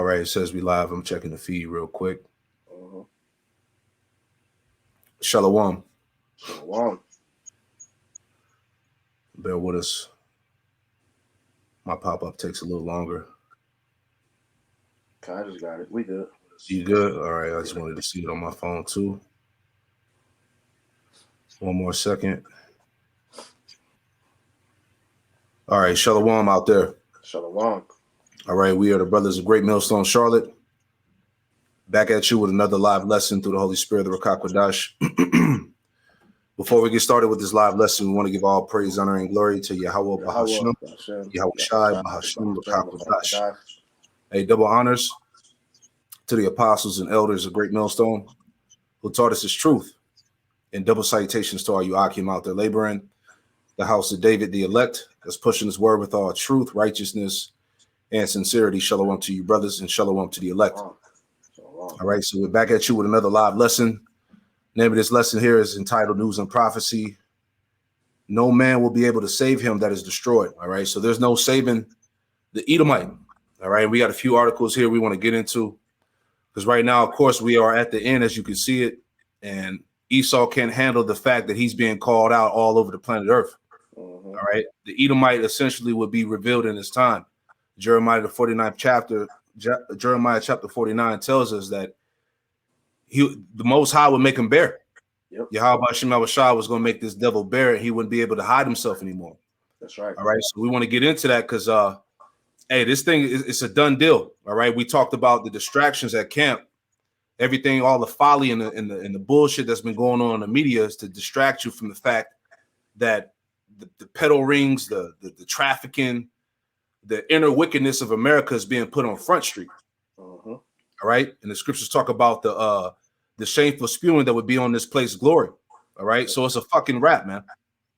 All right, it says we live. I'm checking the feed real quick. Shalom. Shalom. Bear with us. My pop-up takes a little longer. Okay, I just got it. We good. You good? All right, I just wanted to see it on my phone too. One more second. All right, Shalom out there. Shalom. All right, we are the Brothers of Great Millstone, Charlotte. Back at you with another live lesson through the Holy Spirit of the Ruach HaKodesh. Before we get started with this live lesson, we want to give all praise, honor, and glory to Yahweh Bahasham, Yahweh Shai, Bahasham, Ruach HaKodesh. Hey, double honors to the apostles and elders of Great Millstone who taught us this truth, and double salutations to all you Akim out there laboring, the house of David, the elect, that's pushing his word with all truth, righteousness, and sincerity. Shalom to you, brothers, and shalom to the elect. All right, so we're back at you with another live lesson. Name of this lesson here is entitled News and Prophecy. No man will be able to save him that is destroyed. All right, so there's no saving the Edomite. All right, we got a few articles here we want to get into because right now, of course, we are at the end, as you can see it, and Esau can't handle the fact that he's being called out all over the planet Earth. All right, the Edomite essentially would be revealed in his time. Jeremiah, the 49th chapter, Jeremiah chapter 49 tells us that the Most High would make him bare. Yep. Yahweh Shema Shah was going to make this devil bare, and he wouldn't be able to hide himself anymore. That's right. All right, so we want to get into that because, hey, this thing it's a done deal. All right, we talked about the distractions at camp, everything, all the folly and the bullshit that's been going on in the media is to distract you from the fact that the peddle rings, the trafficking, the inner wickedness of America is being put on Front Street. All right, and the scriptures talk about the shameful spewing that would be on this place glory. All right, so it's a fucking rap, man.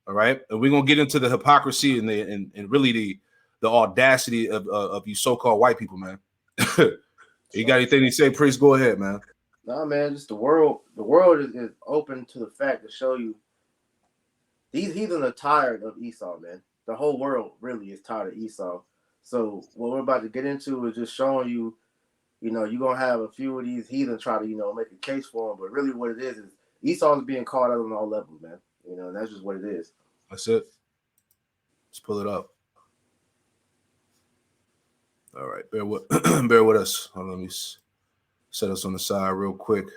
All right, and we're gonna get into the hypocrisy and really the audacity of you so-called white people, man. You got anything to say, Priest? Go ahead, man. Nah, man, just the world is open to the fact to show you these heathens are tired of Esau, man. The whole world really is tired of Esau. So what we're about to get into is just showing you, you're going to have a few of these heathens try to, make a case for him. But really what it is Esau is being called out on all levels, man. And that's just what it is. That's it. Let's pull it up. All right. Bear with us. Hold on, let me set us on the side real quick.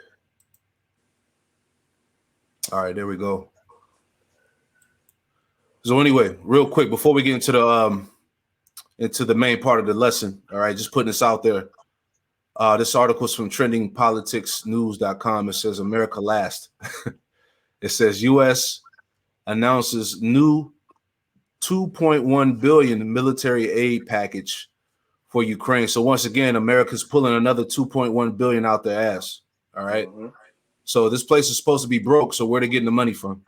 All right. There we go. So anyway, real quick, before we get into the main part of the lesson, all right, just putting this out there. This article is from trendingpoliticsnews.com. It says America last. It says U.S. announces new $2.1 billion military aid package for Ukraine. So once again, America's pulling another $2.1 billion out their ass. All right. So this place is supposed to be broke. So where they getting the money from?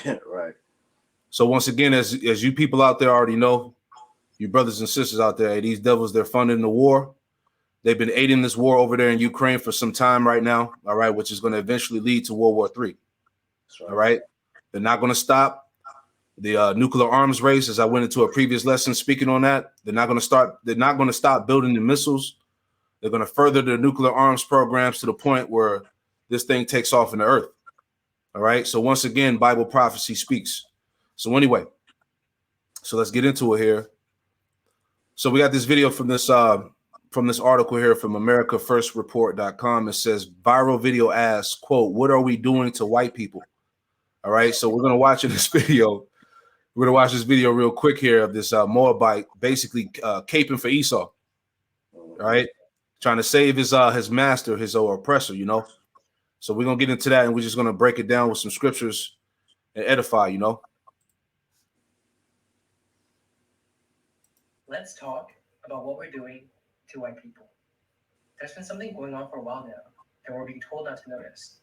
Right. So once again, as you people out there already know, you brothers and sisters out there, these devils, they're funding the war. They've been aiding this war over there in Ukraine for some time right now, all right, which is going to eventually lead to World War III. All right. They're not going to stop the nuclear arms race, as I went into a previous lesson speaking on that. They're not going to stop building the missiles. They're going to further the nuclear arms programs to the point where this thing takes off in the earth. All right. So once again, Bible prophecy speaks. So anyway, so let's get into it here. So we got this video from this article here from AmericaFirstReport.com. It says viral video asks, quote, "What are we doing to white people?" All right. So we're going to watch this video. We're going to watch this video real quick here of this Moabite basically caping for Esau. All right. Trying to save his master, his oppressor, So we're going to get into that and we're just going to break it down with some scriptures and edify, Let's talk about what we're doing to white people. There's been something going on for a while now that we're being told not to notice.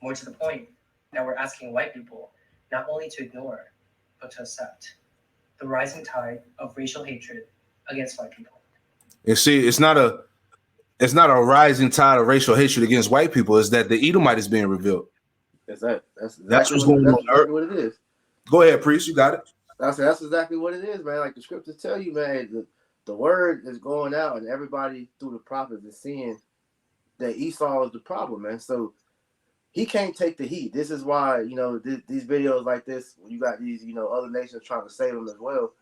More to the point, that we're asking white people not only to ignore, but to accept the rising tide of racial hatred against white people. You see, it's not a rising tide of racial hatred against white people. It's that the Edomite is being revealed. That's what's going on. Exactly what it is. Go ahead, Priest. You got it. That's exactly what it is, man. Like the scriptures tell you, man. the word is going out, and everybody through the prophets is seeing that Esau is the problem, man. So he can't take the heat. This is why, you know, these videos like this, when you got these, you know, other nations trying to save him as well.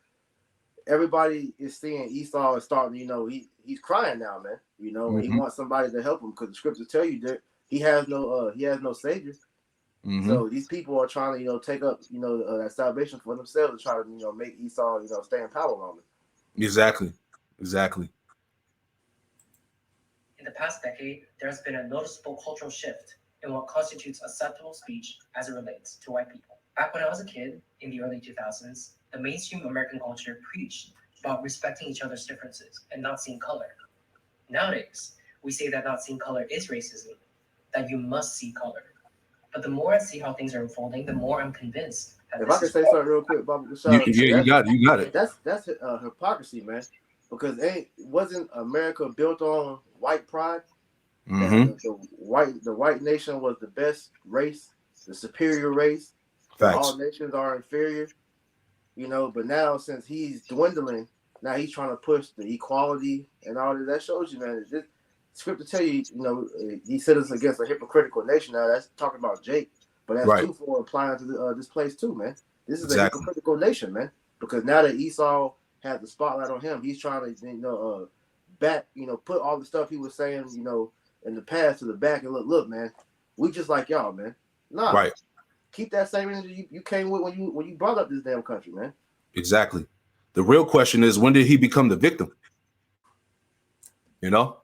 Everybody is seeing Esau is starting, you know, he's crying now, man. You know, and he wants somebody to help him because the scriptures tell you that he has no savior. So these people are trying to, you know, take up, you know, that salvation for themselves and try to, you know, make Esau, you know, stay in power longer. Exactly. In the past decade, there has been a noticeable cultural shift in what constitutes acceptable speech as it relates to white people. Back when I was a kid, in the early 2000s, the mainstream American culture preached about respecting each other's differences and not seeing color. Nowadays, we say that not seeing color is racism, that you must see color. But the more I see how things are unfolding, the more I'm convinced that if I can say something real quick, Baba Rashad, you got it. That's hypocrisy, man. Because wasn't America built on white pride? The white nation was the best race, the superior race. Facts. All nations are inferior, you know. But now, since he's dwindling, now he's trying to push the equality and all that. That shows you, man. This scripture tell you, you know, he set us against a hypocritical nation. Now that's talking about Jake, but that's true for applying to this place too, man. This is a hypocritical nation, man. Because now that Esau has the spotlight on him, he's trying to, you know, put all the stuff he was saying, you know, in the past to the back and look, man, we just like y'all, man. Nah, right. Keep that same energy you came with when you brought up this damn country, man. Exactly. The real question is, when did he become the victim? You know?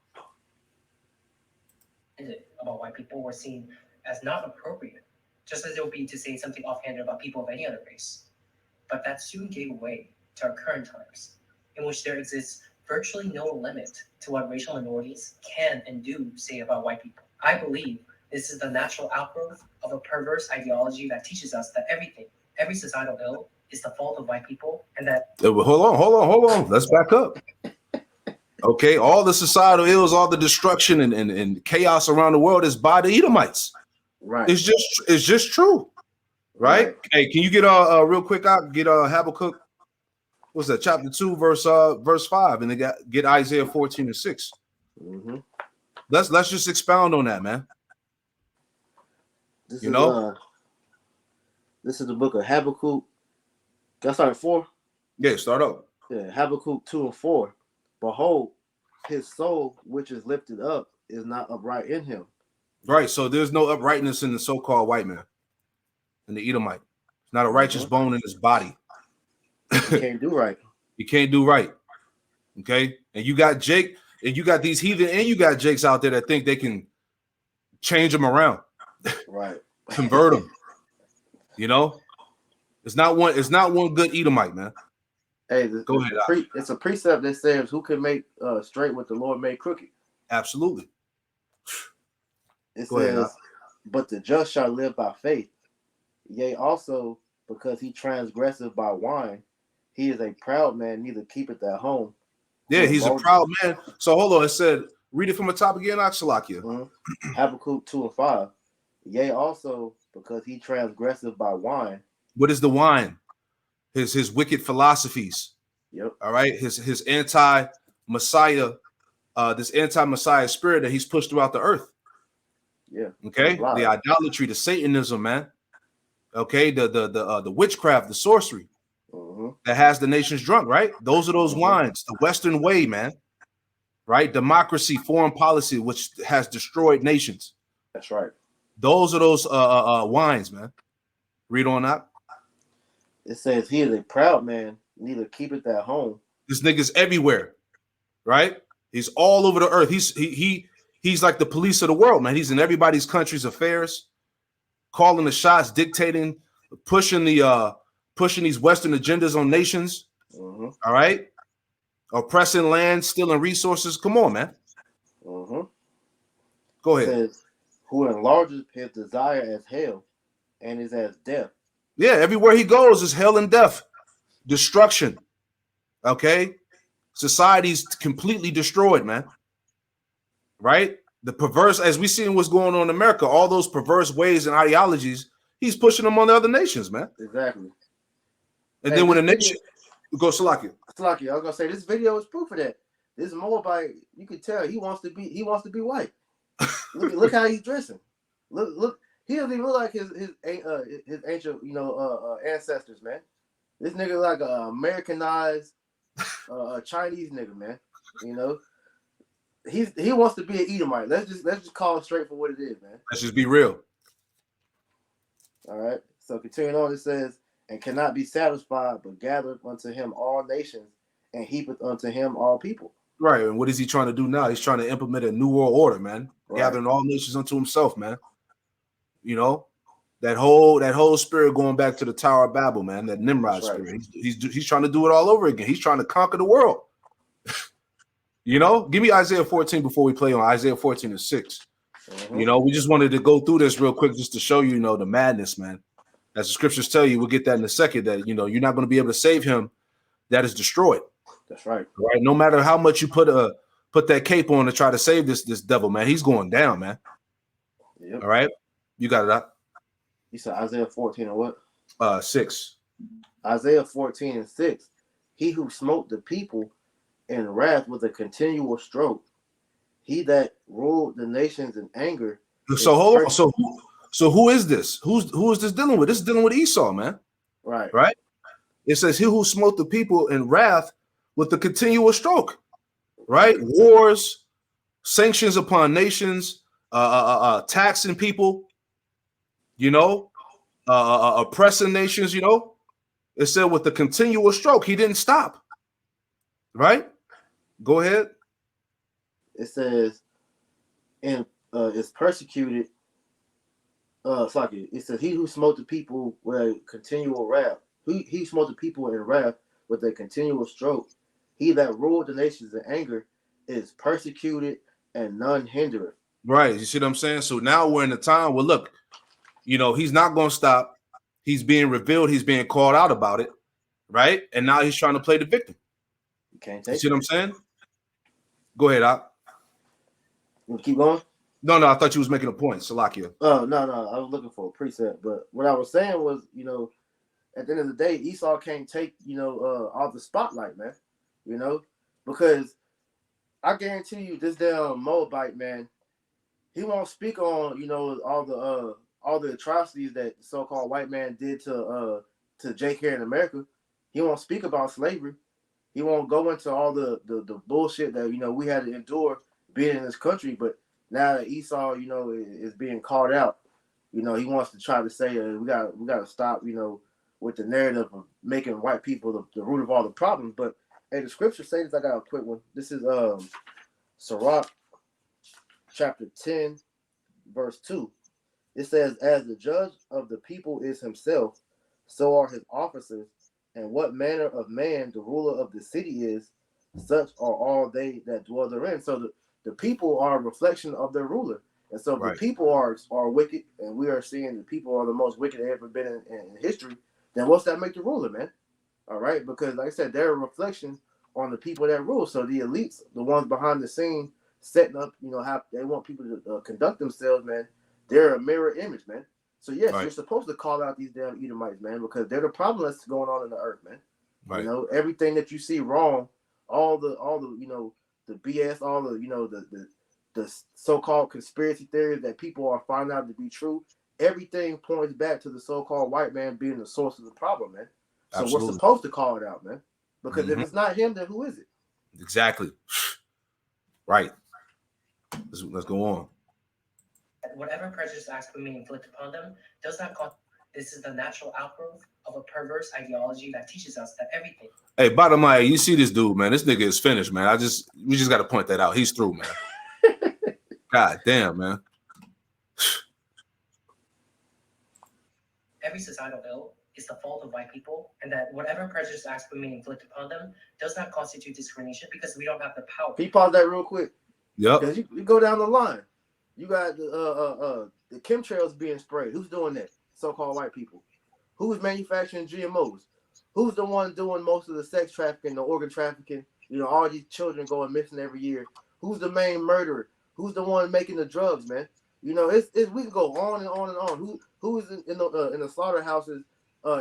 Is it about white people were seen as not appropriate, just as it would be to say something offhanded about people of any other race. But that soon gave way to our current times, in which there exists virtually no limit to what racial minorities can and do say about white people. I believe this is the natural outgrowth of a perverse ideology that teaches us that every societal ill is the fault of white people, and that... Hold on. Let's back up. Okay, all the societal ills, all the destruction and chaos around the world is by the Edomites. Right. It's just true. Right? Hey, can you get real quick out, get Habakkuk, what's that, chapter 2, verse 5, and then get Isaiah 14:6. Let's just expound on that, man. This is the book of Habakkuk. Can I start at 4? Yeah, start up. Yeah, Habakkuk 2 and 4. Behold, his soul which is lifted up is not upright in him. Right, so there's no uprightness in the so-called white man, in the Edomite. It's not a righteous bone in his body. You can't do right. You can't do right. Okay, and you got Jake, and you got these heathen, and you got Jakes out there that think they can change them around. Right. Convert them. You know, it's not one good Edomite, man. Hey, go ahead. It's a precept that says, "Who can make straight what the Lord made crooked?" Absolutely. It says, "But the just shall live by faith. Yea, also because he transgresseth by wine, he is a proud man, neither keepeth at home." Yeah, he's a proud man. So hold on. It said, read it from the top again, Aksalakia. Habakkuk 2 and 5. Yea, also because he transgresseth by wine. What is the wine? His wicked philosophies. Yep. All right. His anti-Messiah, this anti-Messiah spirit that he's pushed throughout the earth. Yeah. Okay. The idolatry, the Satanism, man. Okay. The witchcraft, the sorcery that has the nations drunk. Right. Those are those wines. The Western way, man. Right. Democracy, foreign policy, which has destroyed nations. That's right. Those are those wines, man. Read on that. It says he is a proud man, neither keepeth at home. This nigga's everywhere, right? He's all over the earth. He's like the police of the world, man. He's in everybody's country's affairs, calling the shots, dictating, pushing these Western agendas on nations. All right, oppressing land, stealing resources. Come on, man. Go ahead. It says, who enlarges his desire as hell, and is as death. Yeah, everywhere he goes is hell and death, destruction. Okay, society's completely destroyed, man. Right? The perverse, as we see what's going on in America, all those perverse ways and ideologies, he's pushing them on the other nations, man. Exactly. And then when a nation, Go Salaki. Salaki, I was gonna say this video is proof of that. This Moabite, you can tell he wants to be white. Look how he's dressing. Look. He doesn't even look like his ancient ancestors, man. This nigga like a Americanized Chinese nigga, man. You know, he wants to be an Edomite. Let's just call it straight for what it is, man. Let's just be real. All right. So continuing on, it says, and cannot be satisfied, but gathereth unto him all nations, and heapeth unto him all people. Right. And what is he trying to do now? He's trying to implement a new world order, man. Right. Gathering all nations unto himself, man. You know, that whole spirit going back to the Tower of Babel, man. That Nimrod spirit. He's trying to do it all over again. He's trying to conquer the world. You know, give me Isaiah 14 before we play on Isaiah 14 and 6. Mm-hmm. You know, we just wanted to go through this real quick just to show you, the madness, man. As the scriptures tell you, we'll get that in a second, that, you're not going to be able to save him. That is destroyed. That's right. Right. No matter how much you put that cape on to try to save this devil, man, he's going down, man. Yep. All right. You got it up. You said Isaiah 14 and what? 6. Isaiah 14 and 6. He who smote the people in wrath with a continual stroke, he that ruled the nations in anger. So hold on. So who is this? Who is this dealing with? This is dealing with Esau, man. Right. Right. It says he who smote the people in wrath with a continual stroke. Right. Wars, sanctions upon nations, taxing people. Oppressing nations. It said with the continual stroke, he didn't stop. Right. Go ahead. It says, and is persecuted. It says, he who smote the people with a continual wrath. He smote the people in wrath with a continual stroke. He that ruled the nations in anger is persecuted, and none hindereth. Right. You see what I'm saying? So now we're in a time where, look, he's not going to stop. He's being revealed. He's being called out about it. Right. And now he's trying to play the victim. You can't take You see what I'm saying? Go ahead, Op. You want to keep going? No, I thought you was making a point, Salakia. Oh, no. I was looking for a precept. But what I was saying was, at the end of the day, Esau can't take, all the spotlight, man. Because I guarantee you this damn Moabite, man, he won't speak on, all the atrocities that the so-called white man did to Jake here in America. He won't speak about slavery. He won't go into all the bullshit that, we had to endure being in this country. But now that Esau, is being called out, he wants to try to say we got to stop, with the narrative of making white people the root of all the problems. But hey, the scripture says, I got a quick one. This is Sirach chapter 10, verse 2. It says, as the judge of the people is himself, so are his officers, and what manner of man the ruler of the city is, such are all they that dwell therein. So the people are a reflection of their ruler. And so right. The people are wicked, and we are seeing the people are the most wicked they've ever been in history, then what's that make the ruler, man? All right, because like I said, they're a reflection on the people that rule. So the elites, the ones behind the scene, setting up, how they want people to conduct themselves, man, they're a mirror image, man. So yes, right. You're supposed to call out these damn Edomites, man, because they're the problem that's going on in the earth, man. Right. Everything that you see wrong, all the the BS, all the so-called conspiracy theories that people are finding out to be true, everything points back to the so-called white man being the source of the problem, man. So Absolutely. We're supposed to call it out, man. Because if it's not him, then who is it? Exactly. Right. Let's go on. Whatever prejudice acts we may inflict upon them does not cause. This is the natural outgrowth of a perverse ideology that teaches us that everything. Hey, bottom line, you see this dude, man. This nigga is finished, man. We just got to point that out. He's through, man. God damn, man. Every societal ill is the fault of white people, and that whatever prejudice acts we may inflict upon them does not constitute discrimination because we don't have the power. Can you pause that real quick? Yep. Because you go down the line. You got the chemtrails being sprayed. Who's doing that? So-called white people. Who's manufacturing GMOs? Who's the one doing most of the sex trafficking, the organ trafficking? All these children going missing every year. Who's the main murderer? Who's the one making the drugs, man? We can go on and on and on. Who is in the slaughterhouses,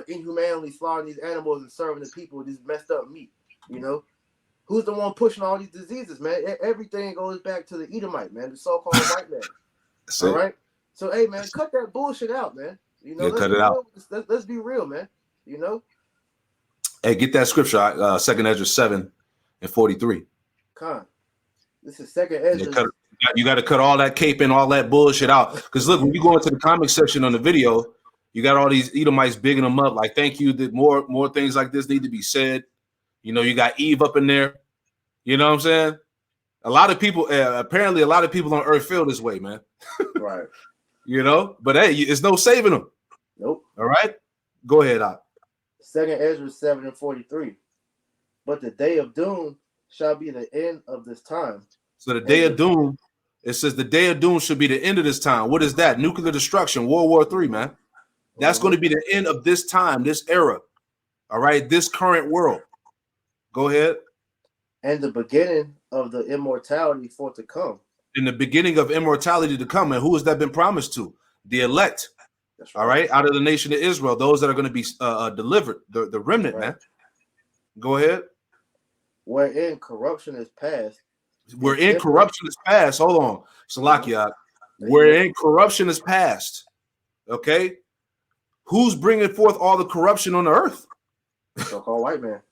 inhumanely slaughtering these animals and serving the people this messed up meat? You know, who's the one pushing all these diseases, man? Everything goes back to the Edomite, man, the so-called white man. All right. So, hey, man, cut that bullshit out, man. You know, Yeah, cut it out. Let's be real, man. You know. Hey, get that scripture, 2nd Ezra 7:43. This is 2nd Ezra. You got to cut all that cape and all that bullshit out. Because look, when you go into the comment section on the video, you got all these Edomites bigging them up. Like, thank you. That more things like this need to be said. You know, you got Eve up in there. You know what I'm saying? A lot of people, apparently, a lot of people on Earth feel this way, man. Right. You know, but hey, it's no saving them. Nope. All right, go ahead, Doc. 2nd Ezra 7:43. But the day of doom shall be the end of this time. So the day of doom, it says the day of doom should be the end of this time. What is that? Nuclear destruction, World War III, man. That's going to be the end of this time, this era. All right, this current world. Go ahead. And the beginning of the immortality for to come. In the beginning of immortality to come. And who has that been promised to? The elect. That's right. All right, out of the nation of Israel, those that are going to be delivered, the remnant, Right. man. Go ahead. Wherein corruption is past. We're in corruption is past. Hold on, Salakia. We're in corruption is past. Okay, who's bringing forth all the corruption on the earth? So-called white man.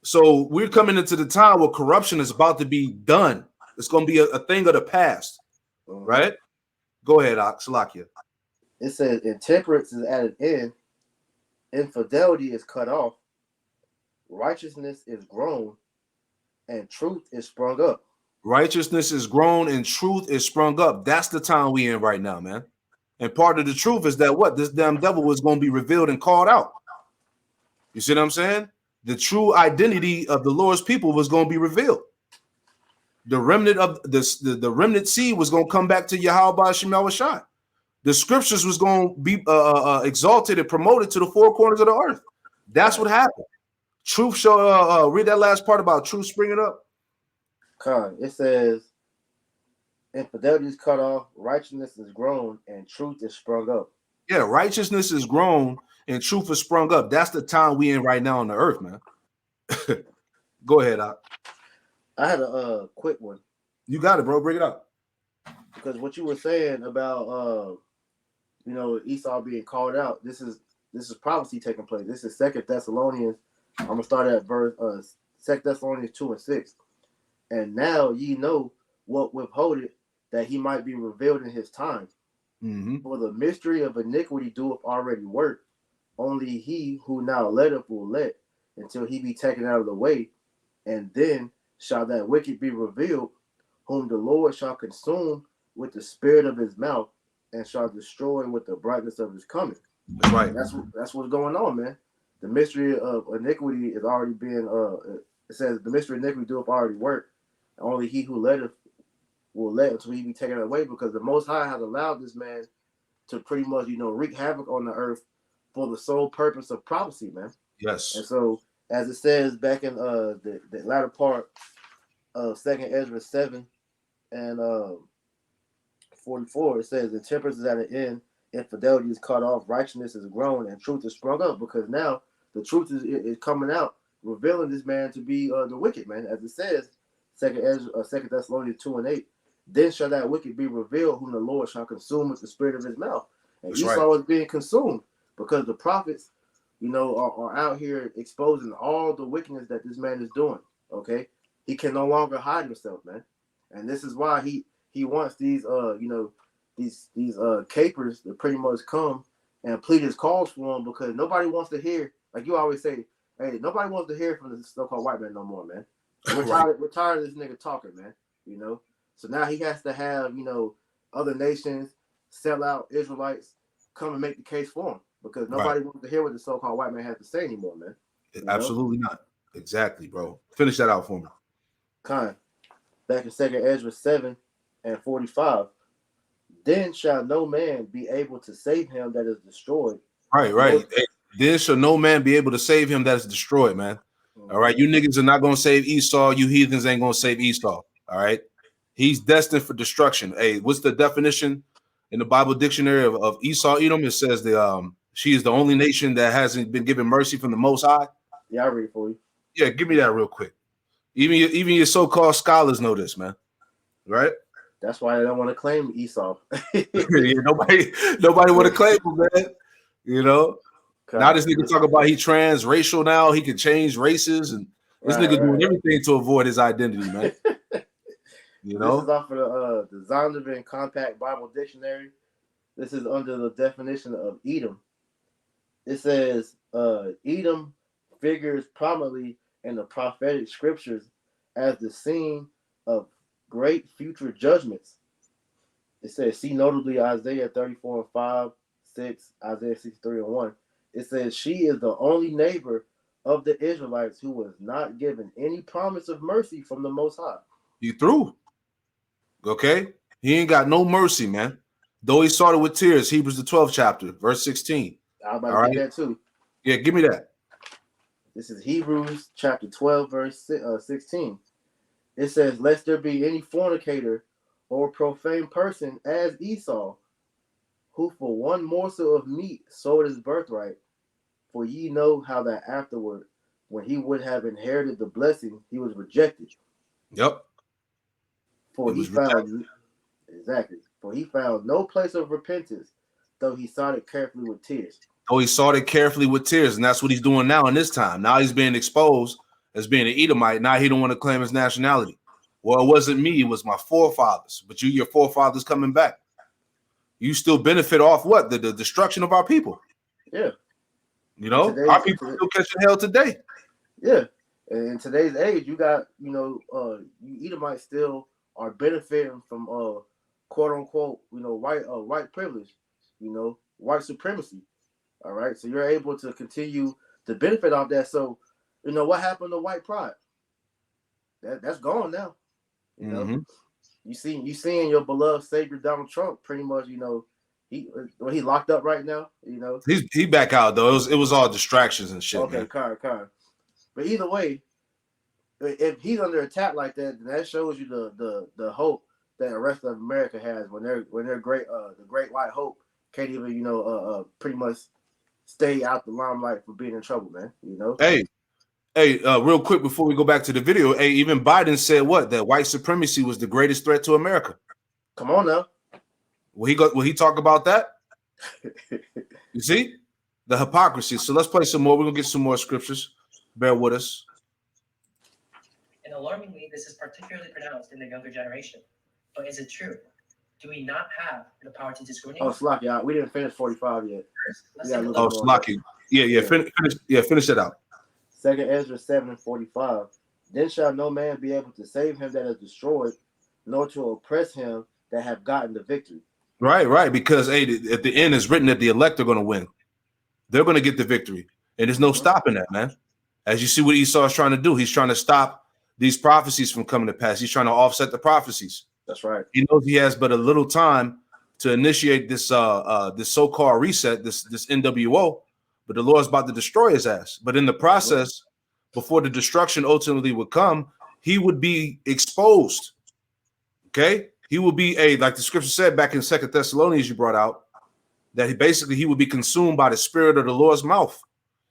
So we're coming into the time where corruption is about to be done. It's going to be a thing of the past, right? Go ahead, Salakia. It says intemperance is at an end, infidelity is cut off, righteousness is grown, and truth is sprung up. Righteousness is grown and truth is sprung up. That's the time we in right now, man. And part of the truth is that what? This damn devil was going to be revealed and called out. You see what I'm saying? The true identity of the Lord's people was going to be revealed. The remnant of the remnant seed was going to come back to Yahweh Shemel Rashad. The scriptures was going to be exalted and promoted to the four corners of the earth. That's what happened. Truth shall read that last part about truth springing up. It says infidelity is cut off, righteousness is grown, and truth is sprung up. Yeah, righteousness is grown and truth is sprung up. That's the time we in right now on the earth, man. Go ahead, Doc. I had a quick one. You got it, bro. Bring it up. Because what you were saying about Esau being called out, this is prophecy taking place. This is 2 Thessalonians. I'm gonna start at verse 2 Thessalonians 2:6. And now ye know what withholdeth, that he might be revealed in his time. Mm-hmm. For the mystery of iniquity doeth already work. Only he who now letteth will let, until he be taken out of the way. And then shall that wicked be revealed, whom the Lord shall consume with the spirit of his mouth, and shall destroy with the brightness of his coming. That's right. That's what's going on, man. The mystery of iniquity is already being it says the mystery of iniquity doeth already work. Only he who letteth will let until he be taken away, because the Most High has allowed this man to pretty much, wreak havoc on the earth for the sole purpose of prophecy, man. Yes. And so, as it says back in the latter part of 2nd Ezra 7 and 44, it says, intemperance is at an end, infidelity is cut off, righteousness is grown, and truth is sprung up, because now the truth is coming out, revealing this man to be the wicked man, as it says, 2 Thessalonians 2:8. Then shall that wicked be revealed, whom the Lord shall consume with the spirit of his mouth. And That's Esau right. is being consumed because the prophets, are out here exposing all the wickedness that this man is doing. Okay, he can no longer hide himself, man. And this is why he wants these these capers to pretty much come and plead his cause for him, because nobody wants to hear, like you always say, hey, nobody wants to hear from the so-called white man no more, man. We're tired of this nigga talking, man. So now he has to have, other nations sell out Israelites come and make the case for him, because nobody wants to hear what the so-called white man has to say anymore, man. Absolutely not. Exactly, bro. Finish that out for me. Back in 2nd Ezra 7 and 45. Then shall no man be able to save him that is destroyed. Right. Hey, then shall no man be able to save him that is destroyed, man. All right, you niggas are not going to save Esau. You heathens ain't going to save Esau. All right, he's destined for destruction. Hey, what's the definition in the Bible dictionary of Esau Edom? It says the she is the only nation that hasn't been given mercy from the Most High? Yeah, I'll read it for you. Yeah, give me that real quick. Even your so-called scholars know this, man. Right? That's why they don't want to claim Esau. Yeah, nobody want to claim him, man. You know. Now this nigga talk about he transracial now. He can change races, and this nigga doing everything to avoid his identity, man. You know. This is off of the Zondervan Compact Bible Dictionary. This is under the definition of Edom. It says Edom figures prominently in the prophetic scriptures as the scene of great future judgments. It says, see notably Isaiah 34 and 5, 6, Isaiah 63 and 1. It says, she is the only neighbor of the Israelites who was not given any promise of mercy from the Most High. He through. Okay? He ain't got no mercy, man. Though he started with tears, Hebrews the 12th chapter, verse 16. I'm about to get that too. Yeah, give me that. This is Hebrews chapter 12, verse 16. It says, lest there be any fornicator or profane person as Esau, who for one morsel of meat sold his birthright. For ye know how that afterward, when he would have inherited the blessing, he was rejected. Yep. For he found no place of repentance, though he sought it carefully with tears. Oh, he sought it carefully with tears, and that's what he's doing now in this time. Now he's being exposed as being an Edomite. Now he don't want to claim his nationality. Well, it wasn't me, it was my forefathers. But your forefathers coming back. You still benefit off what? The destruction of our people. Yeah. You know, our people still catching hell today. Yeah. And in today's age, you got, you Edomites still are benefiting from quote unquote, white privilege, white supremacy. All right. So you're able to continue to benefit off that. So, what happened to white pride? That's gone now. You seeing your beloved Savior Donald Trump pretty much, he locked up right now, He back out though. It was all distractions and shit. Okay, kind. But either way, if he's under attack like that, then that shows you the hope that the rest of America has when they're great the great white hope can't even pretty much stay out the limelight for being in trouble, man. Hey, real quick before we go back to the video, hey, even Biden said what? That white supremacy was the greatest threat to America. Come on now. Will he talk about that? You see? The hypocrisy. So let's play some more. We're gonna get some more scriptures. Bear with us. And alarmingly, this is particularly pronounced in the younger generation. But is it true? Do we not have the power to discriminate? Oh, Slocky, we didn't finish 45 yet. Slocky. Yeah. Finish that out. 2 Ezra 7:45. Then shall no man be able to save him that is destroyed, nor to oppress him that have gotten the victory. Right. Because at the end it's written that the elect are going to win. They're going to get the victory. And there's no stopping that, man. As you see what Esau is trying to do, he's trying to stop these prophecies from coming to pass. He's trying to offset the prophecies. That's right. He knows he has but a little time to initiate this this so-called reset, this NWO, but the Lord's about to destroy his ass. But in the process, before the destruction ultimately would come, he would be exposed. Okay? He will be like the scripture said back in 2 Thessalonians you brought out, that he would be consumed by the spirit of the Lord's mouth.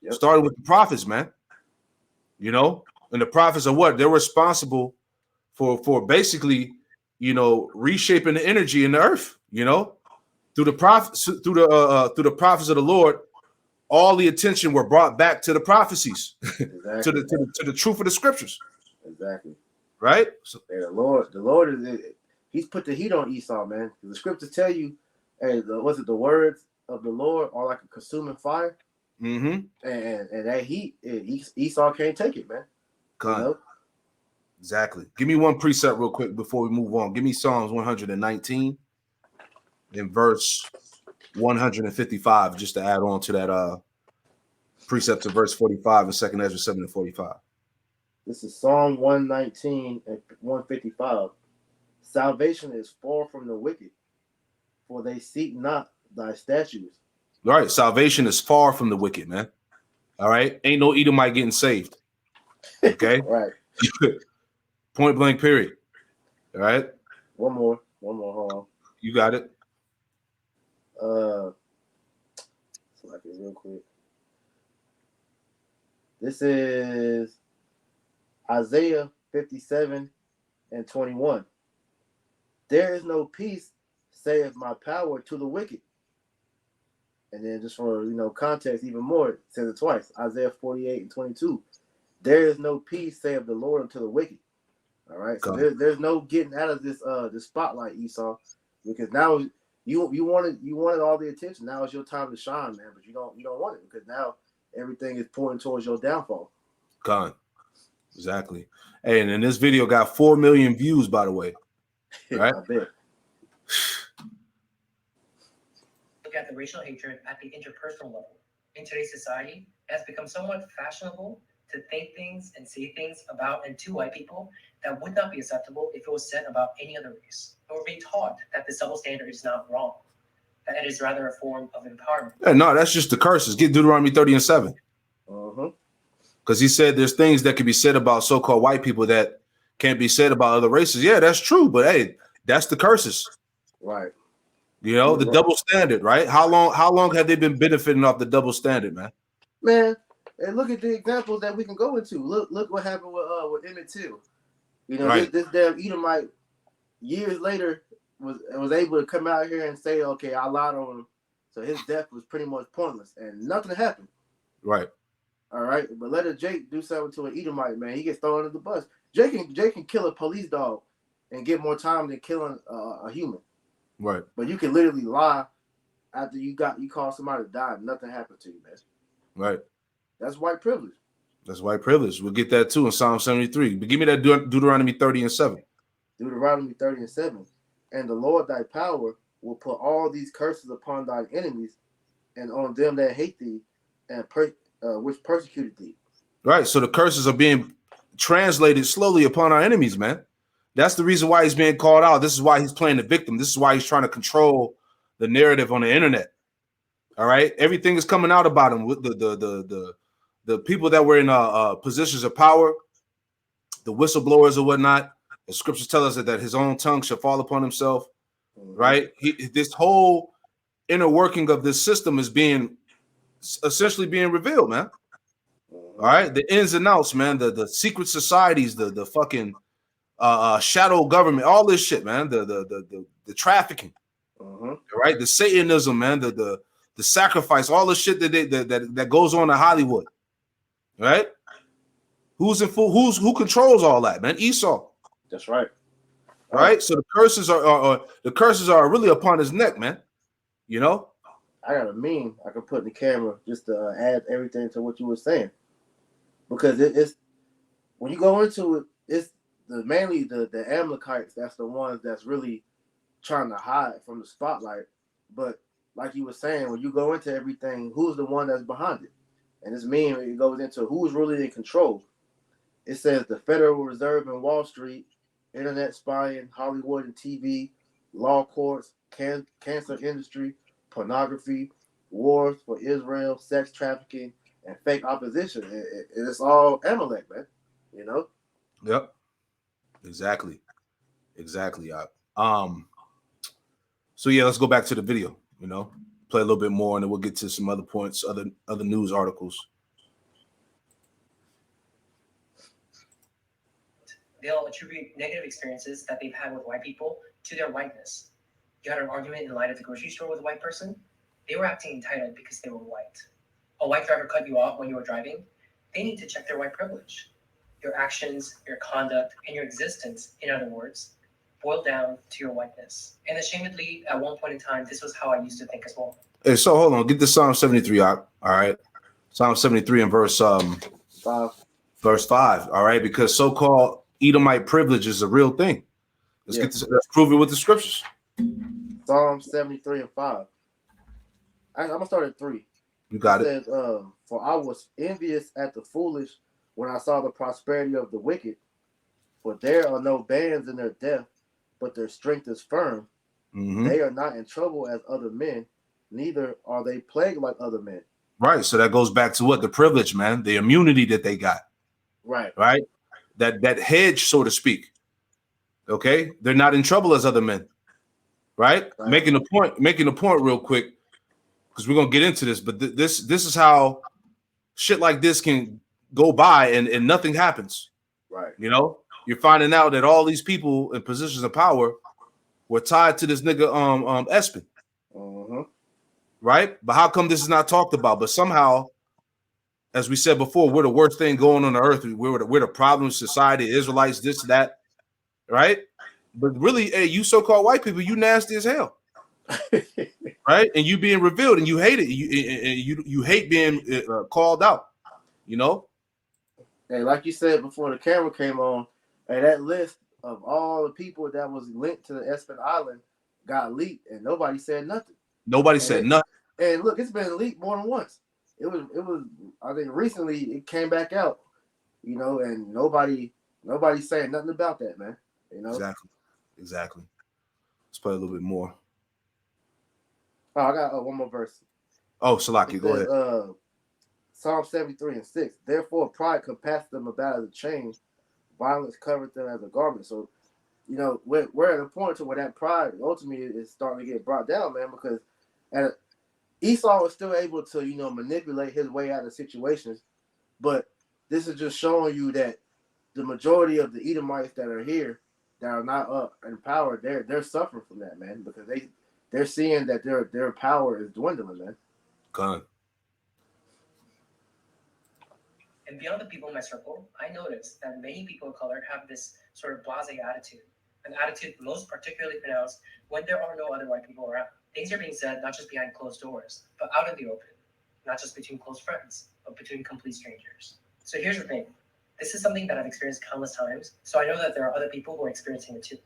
Yep. Starting with the prophets, man. And the prophets are what? They're responsible for basically, reshaping the energy in the earth, through the prophets, through the prophets of the Lord. All the attention were brought back to the prophecies, exactly. to the truth of the scriptures. Exactly. Right. So the Lord is he's put the heat on Esau, man. The scriptures tell you, hey, the words of the Lord are like a consuming fire. Mm-hmm. And that heat, Esau can't take it, man. Exactly. Give me one precept real quick before we move on. Give me Psalms 119 in verse 155, just to add on to that precept to verse 45 in 2 Ezra 7:45. This is Psalm 119 and 155. Salvation is far from the wicked, for they seek not thy statutes. All right, salvation is far from the wicked, man. All right, ain't no Edomite getting saved. Okay, right. Point blank, period. All right. One more. Hold on. You got it. So like it real quick. This is Isaiah 57:21. There is no peace, saith my power, to the wicked. And then just for context even more, it says it twice. Isaiah 48:22. There is no peace, saith the Lord, unto the wicked. All right. So there's no getting out of this spotlight, Esau, because now you wanted all the attention. Now it's your time to shine, man. But you don't want it, because now everything is pointing towards your downfall. Gone. Exactly. Hey, and this video got 4 million views, by the way. Right? I bet. Look at the racial hatred at the interpersonal level. In today's society, it has become somewhat fashionable to think things and say things about and to white people that would not be acceptable if it was said about any other race. But we're being taught that this double standard is not wrong, that it is rather a form of empowerment. Yeah, no, that's just the curses. Get Deuteronomy 30:7. Because he said there's things that can be said about so-called white people that can't be said about other races. Yeah, that's true. But hey, that's the curses. Right. The double standard, right? How long have they been benefiting off the double standard, man? Man, and look at the examples that we can go into. Look what happened with Emmett Till. Right. This damn Edomite years later was able to come out here and say, okay, I lied on him. So his death was pretty much pointless and nothing happened. Right. All right. But let a Jake do something to an Edomite, man. He gets thrown under the bus. Jake can kill a police dog and get more time than killing a human. Right. But you can literally lie after you call somebody to die and nothing happened to you, man. Right. That's white privilege. That's white privilege. We'll get that too in Psalm 73. But give me that Deuteronomy 30:7. Deuteronomy 30:7. And the Lord thy power will put all these curses upon thine enemies and on them that hate thee and which persecuted thee. Right. So the curses are being translated slowly upon our enemies, man. That's the reason why he's being called out. This is why he's playing the victim. This is why he's trying to control the narrative on the internet. All right. Everything is coming out about him with the people that were in positions of power, the whistleblowers or whatnot. The scriptures tell us that his own tongue shall fall upon himself. Right. This whole inner working of this system is essentially being revealed, man. All right. The ins and outs, man. The secret societies, the fucking shadow government, all this shit, man. The trafficking, right? The Satanism, man. The sacrifice, all the shit that goes on in Hollywood, right? Who controls all that, man? Esau. That's right. Right. So the curses are really upon his neck, man. I got a meme I can put in the camera just to add everything to what you were saying, because it's when you go into it, it's mainly the Amalekites. That's the ones that's really trying to hide from the spotlight. But like you were saying, when you go into everything, who's the one that's behind it? And this meme, it goes into who's really in control. It says the Federal Reserve and Wall Street, internet spying, Hollywood and TV, law courts, cancer industry, pornography, wars for Israel, sex trafficking, and fake opposition. It's all Amalek, man. Yep. Exactly. So yeah, let's go back to the video. Play a little bit more, and then we'll get to some other points, other news articles. They'll attribute negative experiences that they've had with white people to their whiteness. You had an argument in line at the grocery store with a white person. They were acting entitled because they were white. A white driver cut you off when you were driving. They need to check their white privilege. Your actions, your conduct, and your existence, in other words, boil down to your whiteness. And ashamedly, at one point in time, this was how I used to think as well. Hey, so hold on, get the Psalm 73 out. All right. Psalm 73 and verse 5. All right, because so-called Edomite privilege is a real thing. Let's prove it with the scriptures. Psalm 73 and 5. I'm gonna start at 3. You got it. Says, for I was envious at the foolish when I saw the prosperity of the wicked. For there are no bands in their death, but their strength is firm. They are not in trouble as other men, neither are they plagued like other men. Right. So that goes back to what? The privilege, man. The immunity that they got. Right. Right. That hedge, so to speak. Okay. They're not in trouble as other men. Right. Making the point real quick. because we're gonna get into this, but this is how shit like this can go by and nothing happens. Right. You know, you're finding out that all these people in positions of power were tied to this nigga Espen. Mm-hmm. Right? But how come this is not talked about? But somehow, as we said before, we're the worst thing going on the earth. We're the problem, society, Israelites, this, that, right? But really, hey, you so-called white people, you nasty as hell. Right? And you being revealed, and you hate it. You hate being called out, you know? Hey, like you said before the camera came on, hey, that list of all the people that was linked to the Espen Island got leaked, and nobody said nothing. Nobody said nothing. And look, it's been leaked more than once. It was. I think recently it came back out, you know, and nobody's saying nothing about that, man. You know, exactly. Let's play a little bit more. Oh, I got one more verse. Oh, Salaki, go ahead. Psalm 73:6. Therefore, pride compassed them about as a chain, violence covered them as a garment. So, you know, we're at a point to where that pride ultimately is starting to get brought down, man, because Esau was still able to, you know, manipulate his way out of situations. But this is just showing you that the majority of the Edomites that are here, that are not up in power, they're suffering from that, man, because they're seeing that their power is dwindling, man. Gun. And beyond the people in my circle, I noticed that many people of color have this sort of blasé attitude, an attitude most particularly pronounced when there are no other white people around. Things are being said not just behind closed doors, but out in the open, not just between close friends, but between complete strangers. So here's the thing. This is something that I've experienced countless times, so I know that there are other people who are experiencing it too.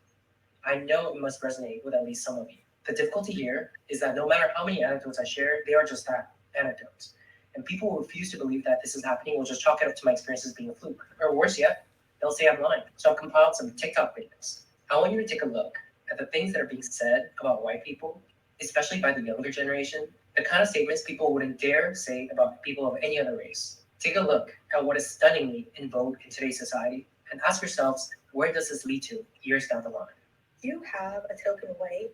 I know it must resonate with at least some of you. The difficulty here is that no matter how many anecdotes I share, they are just that, anecdotes. And people who refuse to believe that this is happening will just chalk it up to my experiences being a fluke. Or worse yet, they'll say I'm lying. So I've compiled some TikTok videos. I want you to take a look at the things that are being said about white people, especially by the younger generation, the kind of statements people wouldn't dare say about people of any other race. Take a look at what is stunningly in vogue in today's society and ask yourselves, where does this lead to years down the line? You have a token white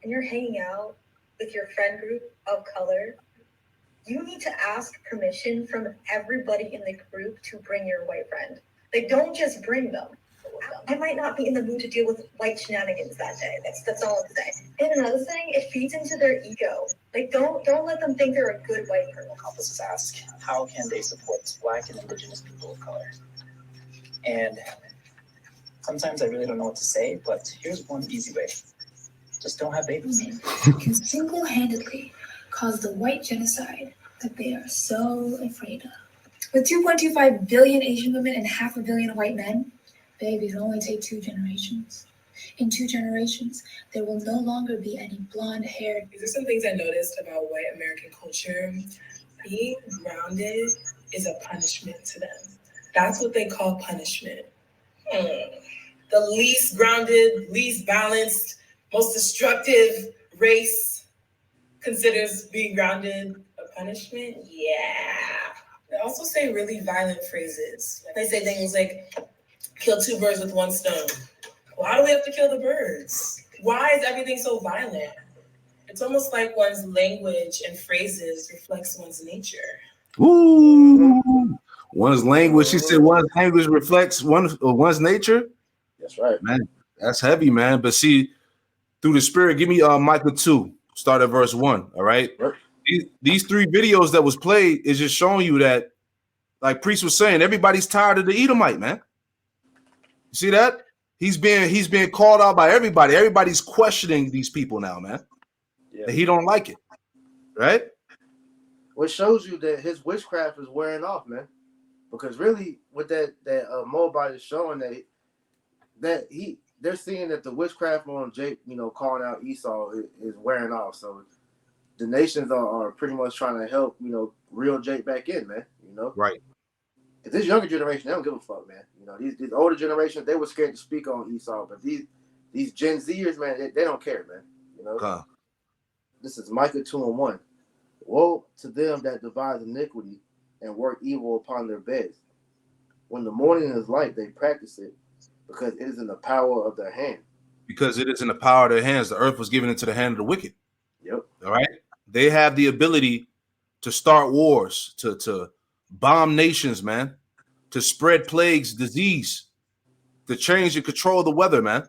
and you're hanging out with your friend group of color. You need to ask permission from everybody in the group to bring your white friend. Like, don't just bring them. I might not be in the mood to deal with white shenanigans that day. That's all I'm saying. And another thing, it feeds into their ego. Like, don't let them think they're a good white person. Officers ask, how can they support Black and Indigenous people of color? And sometimes I really don't know what to say, but here's one easy way. Just don't have babies. Can single-handedly cause the white genocide that they are so afraid of. With 2.25 billion Asian women and 500 million white men, babies only take 2 generations. In 2 generations, there will no longer be any blonde-haired. These are some things I noticed about white American culture. Being grounded is a punishment to them. That's what they call punishment. The least grounded, least balanced, most destructive race considers being grounded a punishment? Yeah. They also say really violent phrases. They say things like, kill 2 birds with 1 stone. Why do we have to kill the birds? Why is everything so violent? It's almost like one's language and phrases reflects one's nature. Ooh. One's language, she said one's language reflects one's nature. That's right. Man, that's heavy, man. But see, through the spirit, give me Micah 2, start at verse 1. All right. These 3 videos that was played is just showing you that, like Priest was saying, everybody's tired of the Edomite, man. You see that? He's being called out by everybody. Everybody's questioning these people now, man. Yeah. And he don't like it. Right? Which shows you that his witchcraft is wearing off, man. Because really, what that Moabite is showing they're seeing that the witchcraft on Jake, you know, calling out Esau is wearing off. So the nations are pretty much trying to help, you know, reel Jake back in, man. You know, right? Because this younger generation, they don't give a fuck, man. You know, these older generations, they were scared to speak on Esau, but these Gen Zers, man, they don't care, man. You know, This is Micah 2:1. Woe to them that devise iniquity and work evil upon their beds. When the morning is light, they practice it, because it is in the power of their hand. Because it is in the power of their hands. The earth was given into the hand of the wicked. Yep. All right. They have the ability to start wars, to bomb nations, man, to spread plagues, disease, to change and control the weather, man.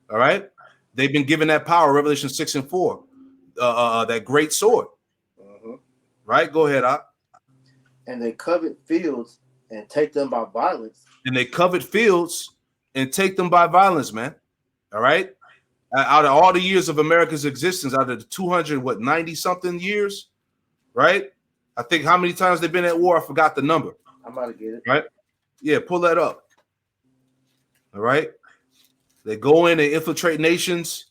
All right. They've been given that power, Revelation 6 and 4, that great sword. Right? Go ahead, Op. And they covet fields and take them by violence. And they covet fields and take them by violence, man. All right. Out of all the years of America's existence, out of the 290 something years, right? I think how many times they've been at war, I forgot the number. I'm about to get it. Right? Yeah, pull that up. All right. They go in, they infiltrate nations.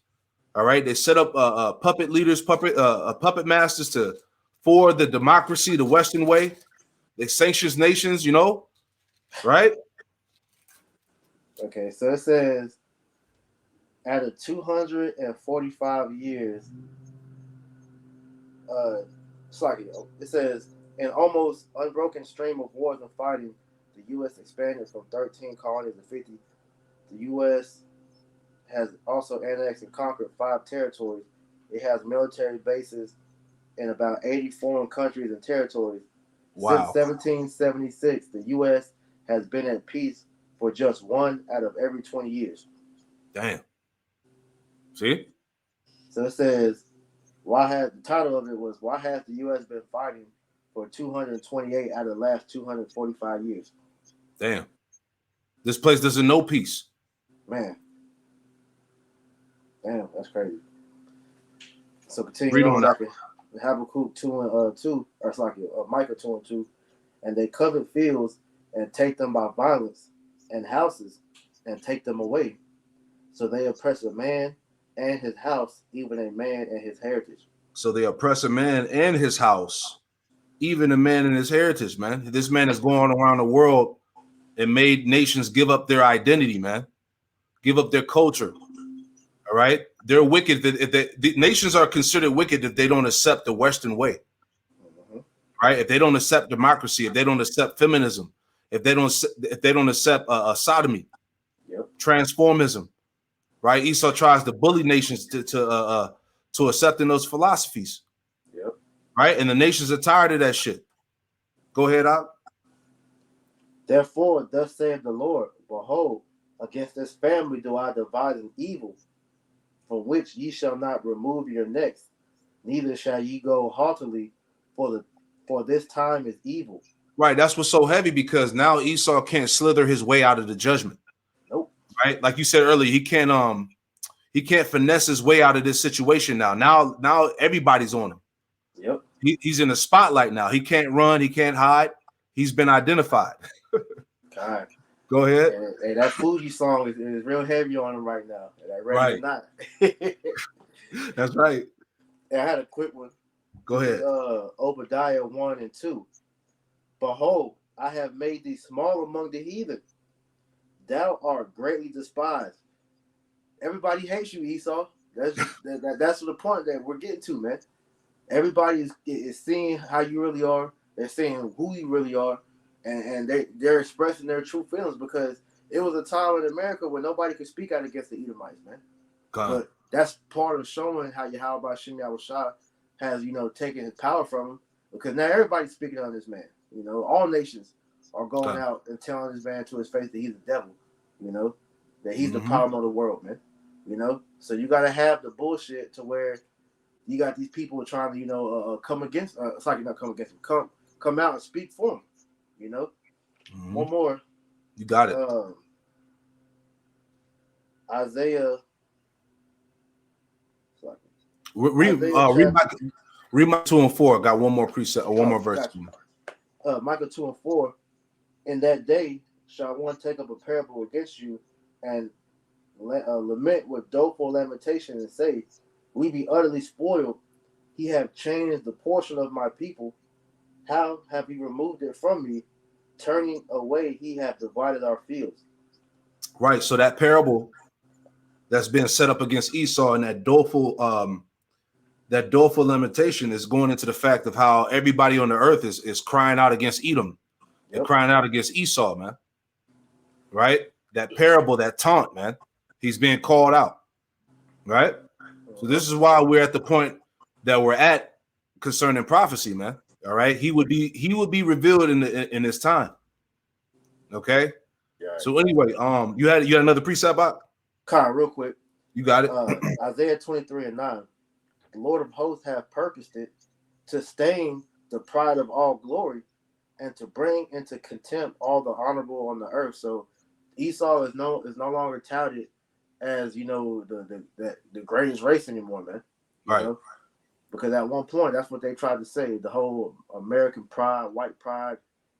All right. They set up puppet leaders, puppet masters for the democracy, the Western way. They sanction nations, you know, right? Okay, so it says out of 245 years, it says an almost unbroken stream of wars and fighting, the U.S. expanded from 13 colonies to 50. The U.S. has also annexed and conquered 5 territories. It has military bases in about 80 foreign countries and territories. Wow. Since 1776, the U.S. has been at peace for just 1 out of every 20 years. Damn. See? So it says, the title of it was, why has the U.S. been fighting for 228 out of the last 245 years? Damn. This place doesn't know peace. Man. Damn, that's crazy. So continue Read on. on Like Habakkuk 2 and 2, or it's like Micah 2 and 2, and they covet fields and take them by violence, and houses and take them away. So they oppress a man and his house, even a man and his heritage. So they oppress a man and his house, even a man and his heritage, man. This man is going around the world and made nations give up their identity, man. Give up their culture. All right. They're wicked. The nations are considered wicked if they don't accept the Western way. Right. If they don't accept democracy, if they don't accept feminism, if they don't accept sodomy, transformism, right? Esau tries to bully nations to accepting those philosophies. Right. And the nations are tired of that shit. Go ahead, Al. Therefore, thus saith the Lord, behold, against this family do I devise an evil, from which ye shall not remove your necks, neither shall ye go haughtily, for this time is evil. Right. That's what's so heavy, because now Esau can't slither his way out of the judgment. Nope. Right. Like you said earlier, he can't finesse his way out of this situation now. Now everybody's on him. Yep. He's in the spotlight now. He can't run. He can't hide. He's been identified. God. Go ahead. Hey, that Fuji song is real heavy on him right now. That right. Not. That's right. I had a quick one. Go ahead. Obadiah 1 and 2. Behold, I have made thee small among the heathen. Thou art greatly despised. Everybody hates you, Esau. That's the point that we're getting to, man. Everybody is seeing how you really are. They're seeing who you really are. And they're expressing their true feelings, because it was a time in America where nobody could speak out against the Edomites, man. But that's part of showing how Yahweh Shem Yahushua has, taken his power from him, because now everybody's speaking on this man. All nations are going out and telling this man to his face that he's the devil, that he's the problem of the world, man. So you got to have the bullshit to where you got these people trying to, come against, it's like you're not come against him, come out and speak for him. One more. You got it. Isaiah. Read my 2 and 4. Got one more precept or one more verse. Micah 2 and 4. In that day shall one take up a parable against you and lament with doleful lamentation and say, we be utterly spoiled. He have changed the portion of my people. How have he removed it from me? Turning away, he hath divided our fields. Right. So that parable that's been set up against Esau and that doleful lamentation is going into the fact of how everybody on the earth is crying out against Edom and crying out against Esau, man. Right? That parable, that taunt, man. He's being called out. Right? So this is why we're at the point that we're at concerning prophecy, man. All right, he would be revealed in this time. Okay. Yeah. So anyway, you had another precept, Bob? Kyle, real quick. You got it. Isaiah 23:9. The Lord of hosts have purposed it to stain the pride of all glory and to bring into contempt all the honorable on the earth. So Esau is no longer touted as the greatest race anymore, man. Right. Know? Because at one point that's what they tried to say, the whole American pride, white pride,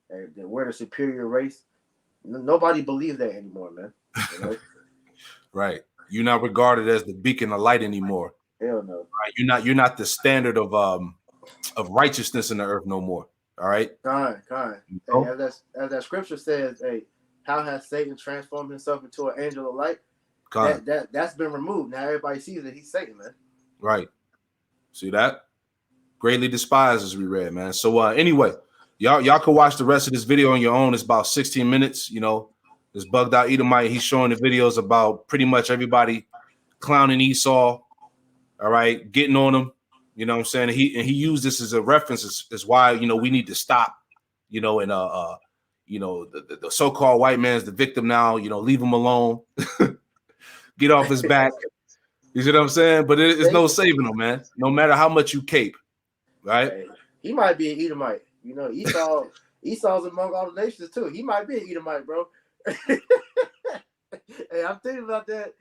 and we're the superior race. Nobody believes that anymore, man. You know? Right. You're not regarded as the beacon of light anymore. Hell no. Right. You're not the standard of righteousness in the earth no more. All right. Kind. Oh. Hey, as that scripture says, hey, how has Satan transformed himself into an angel of light? That's been removed. Now everybody sees that he's Satan, man. Right. See that? Greatly despised, as we read, man. So anyway, y'all can watch the rest of this video on your own. It's about 16 minutes. You know, this bugged out Edomite. He's showing the videos about pretty much everybody clowning Esau. All right, getting on him. You know what I'm saying? He used this as a reference as why, you know, we need to stop, you know, and you know, the so-called white man's the victim now, you know, leave him alone. Get off his back. You see what I'm saying? But it's no saving him, man. No matter how much you cape, right? Hey, he might be an Edomite. You know, Esau's among all the nations too. He might be an Edomite, bro. Hey, I'm thinking about that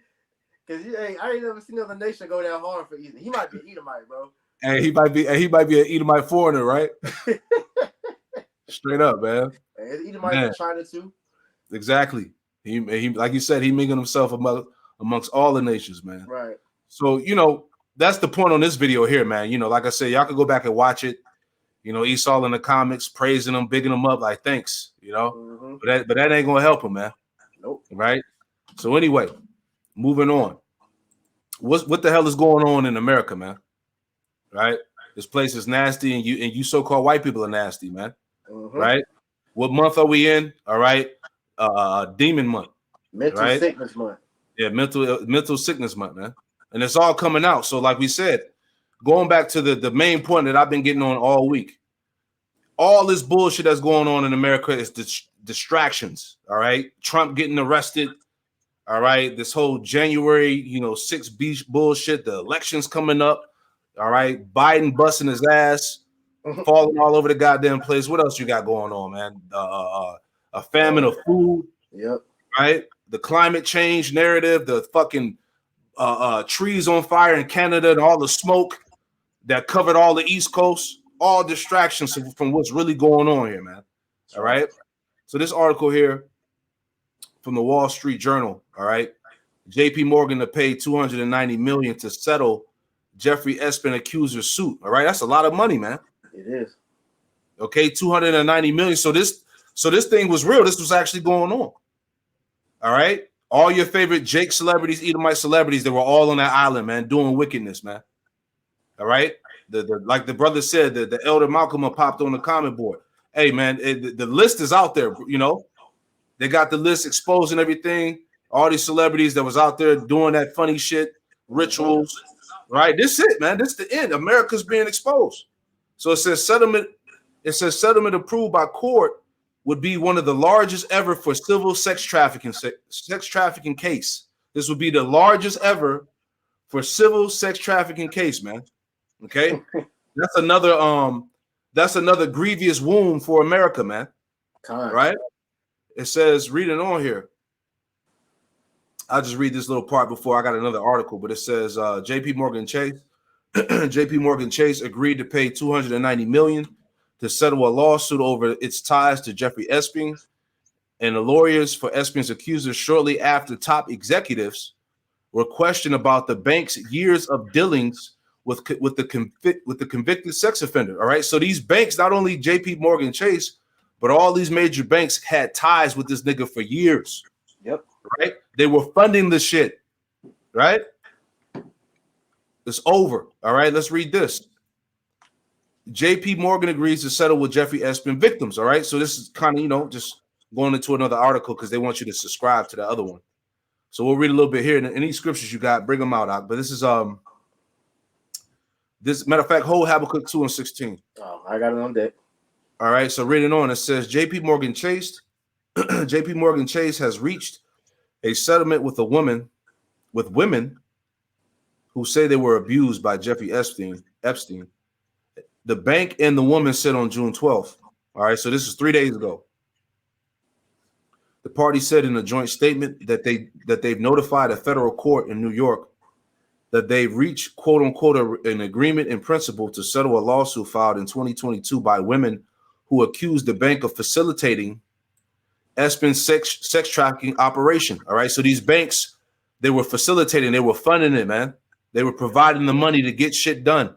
because I ain't never seen another nation go that hard for Edom. He might be an Edomite, bro. And he might be an Edomite foreigner, right? Straight up, man. Hey, Edomite in China too. Exactly. He like you said, he mingled himself amongst all the nations, man. Right. So, you know, that's the point on this video here, man. You know, like I said, y'all can go back and watch it. You know, Esau in the comments praising him, bigging him up, like thanks. You know, but that ain't gonna help him, man. Nope. Right. So anyway, moving on. What the hell is going on in America, man? Right. This place is nasty, and you so-called white people are nasty, man. Right. What month are we in? All right. Demon month. Mental sickness month. Yeah, mental sickness month, man. And it's all coming out. So, like we said, going back to the main point that I've been getting on all week, all this bullshit that's going on in America is distractions. All right, Trump getting arrested. All right, this whole January, 6 beach bullshit. The elections coming up. All right, Biden busting his ass, falling all over the goddamn place. What else you got going on, man? A famine of food. Yep. Right. The climate change narrative, the fucking trees on fire in Canada and all the smoke that covered all the East Coast, all distractions from what's really going on here, man. All right. So this article here from the Wall Street Journal, all right. JP Morgan to pay $290 million to settle Jeffrey Epstein accuser suit. All right. That's a lot of money, man. It is. Okay, $290 million. So this thing was real. This was actually going on. All right. All your favorite Jake celebrities, Edomite celebrities, they were all on that island, man, doing wickedness, man. All right. Like the brother said, the elder Malcolm popped on the comment board. Hey, man, the list is out there. You know, they got the list exposing everything. All these celebrities that was out there doing that funny shit, rituals. Right. This is it, man. This is the end. America's being exposed. So it says settlement. It says settlement approved by court would be one of the largest ever for civil sex trafficking case. This would be the largest ever for civil sex trafficking case, man. Okay, that's another grievous wound for America, man. Right? It says, read it on here. I'll just read this little part before I got another article, but it says JP Morgan Chase agreed to pay $290 million to settle a lawsuit over its ties to Jeffrey Epstein, and the lawyers for Epstein's accusers shortly after top executives were questioned about the bank's years of dealings with the convicted sex offender. All right, so these banks, not only JP Morgan Chase, but all these major banks had ties with this nigga for years. Yep. Right? They were funding the shit. Right? It's over. All right, let's read this. JP Morgan agrees to settle with Jeffrey Epstein victims. All right, so this is kind of, just going into another article because they want you to subscribe to the other one. So we'll read a little bit here. And any scriptures you got, bring them out. But this is This matter of fact, hold Habakkuk 2 and 16. Oh, I got it on deck. All right, so reading on, it says JP Morgan Chase has reached a settlement with women who say they were abused by Jeffrey Epstein. The bank and the woman said on June 12th. All right, so this is 3 days ago. The party said in a joint statement that they've notified a federal court in New York that they've reached, quote unquote, an agreement in principle to settle a lawsuit filed in 2022 by women who accused the bank of facilitating Epstein's sex trafficking operation. All right, so these banks, they were facilitating, they were funding it, man. They were providing the money to get shit done.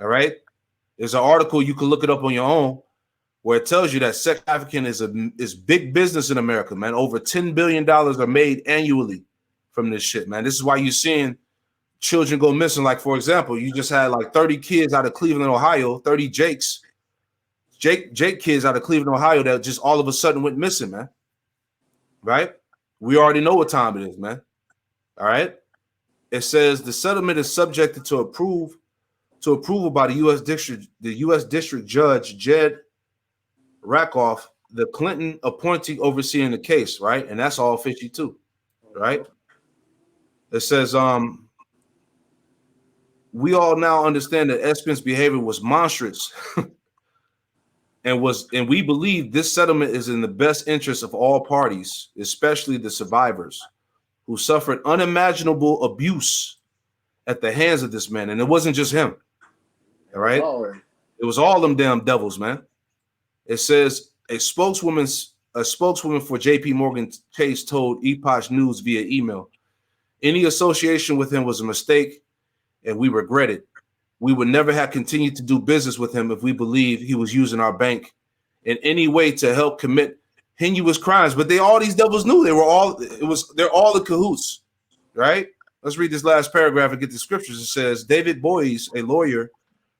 All right, there's an article, you can look it up on your own, where it tells you that sex trafficking is big business in America, man. Over $10 billion are made annually from this shit, man. This is why you're seeing children go missing. Like, for example, you just had like 30 kids out of Cleveland, Ohio, 30 Jake kids out of Cleveland, Ohio, that just all of a sudden went missing, man. Right? We already know what time it is, man. All right. It says the settlement is subjected to approval by the U.S. District Judge Jed Rakoff, the Clinton appointee overseeing the case, right? And that's all fishy too, right? It says, we all now understand that Epstein's behavior was monstrous, and we believe this settlement is in the best interest of all parties, especially the survivors who suffered unimaginable abuse at the hands of this man. And it wasn't just him, all right? It was all them damn devils, man. It says a spokeswoman for JP Morgan Chase told Epoch News via email, any association with him was a mistake and we regret it. We would never have continued to do business with him if we believed he was using our bank in any way to help commit heinous crimes. But all these devils knew they're all in cahoots, right? Let's read this last paragraph and get the scriptures. It says, David Boies, a lawyer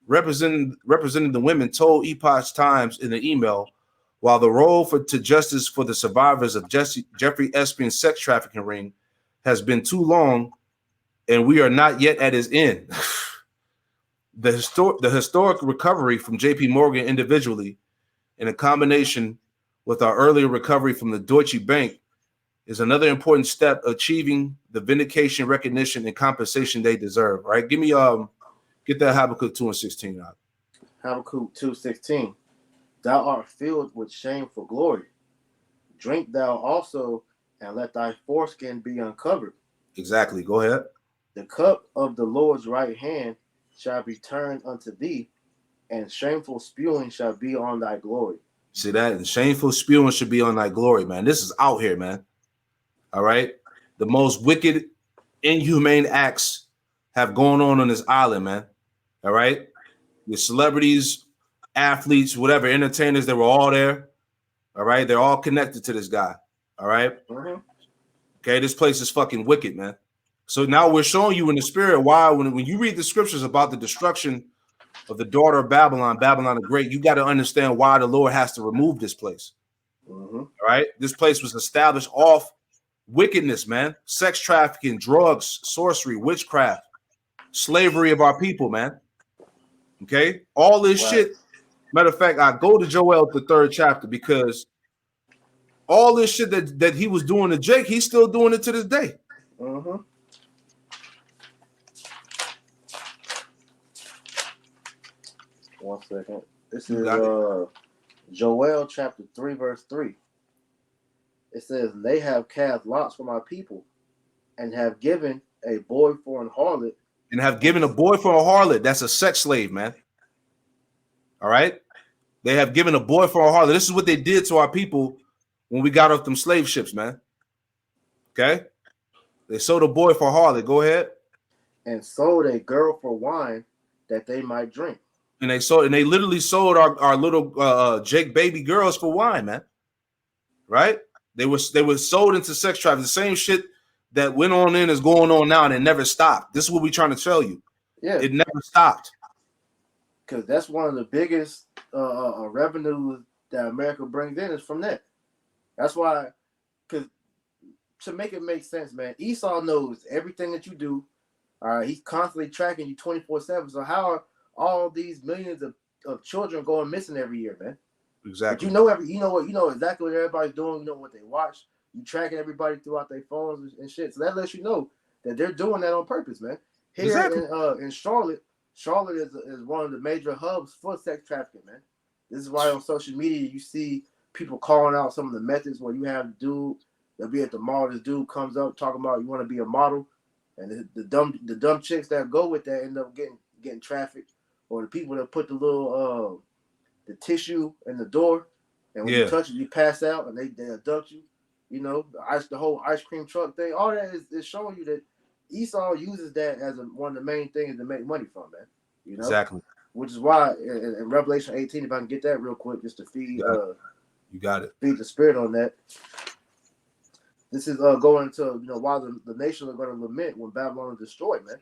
representing the women, told Epoch Times in the email, while the role to justice for the survivors of Jeffrey Epstein's sex trafficking ring has been too long, and we are not yet at his end. The historic recovery from JP Morgan individually, in a combination with our earlier recovery from the Deutsche Bank, is another important step achieving the vindication, recognition, and compensation they deserve. Right? Give me get that Habakkuk 2 and 16 out. Habakkuk 2:16. Thou art filled with shameful glory. Drink thou also, and let thy foreskin be uncovered. Exactly. Go ahead. The cup of the Lord's right hand shall be turned unto thee, and shameful spewing shall be on thy glory. See that? And shameful spewing should be on thy glory, man. This is out here, man. All right. The most wicked, inhumane acts have gone on this island, man. All right. The celebrities, athletes, whatever, entertainers, they were all there. All right. They're all connected to this guy. All right. Mm-hmm. Okay. This place is fucking wicked, man. So now we're showing you in the spirit why when you read the scriptures about the destruction of the daughter of Babylon, Babylon the Great, you got to understand why the Lord has to remove this place. Mm-hmm. All right. This place was established off wickedness, man. Sex trafficking, drugs, sorcery, witchcraft, slavery of our people, man. Okay. All this shit. Matter of fact, I go to Joel, the 3rd chapter, because all this shit that he was doing to Jake, he's still doing it to this day. Mm-hmm. One second. This is Joel chapter 3, verse 3. It says, they have cast lots for my people, and have given a boy for an harlot. And have given a boy for a harlot. That's a sex slave, man. All right. They have given a boy for a harlot. This is what they did to our people when we got off them slave ships, man. Okay. They sold a boy for a harlot. Go ahead. And sold a girl for wine that they might drink. And they literally sold our little Jake baby girls for wine, man. Right? They were sold into sex trafficking. The same shit that went on then is going on now, and it never stopped. This is what we're trying to tell you. Yeah, it never stopped. Because that's one of the biggest revenues that America brings in is from that. That's why, because to make it make sense, man, Esau knows everything that you do, All right, he's constantly tracking you 24/7. So how are all these millions of children going missing every year, man? Exactly. But you know exactly what everybody's doing. You know what they watch. You tracking everybody throughout their phones and shit. So that lets you know that they're doing that on purpose, man. Here Exactly. in Charlotte is one of the major hubs for sex trafficking, man. This is why on social media you see people calling out some of the methods where you have the dude they'll be at the mall. This dude comes up talking about you want to be a model, and the dumb chicks that go with that end up getting trafficked, or the people that put the little the tissue in the door, and when you touch it, you pass out, and they abduct you. You know, the whole ice cream truck thing. All that is showing you that Esau uses that as one of the main things to make money from, man. You know, exactly. Which is why in Revelation 18, if I can get that real quick, just to feed you got it. Feed the spirit on that. This is going to why the nations are going to lament when Babylon is destroyed, man.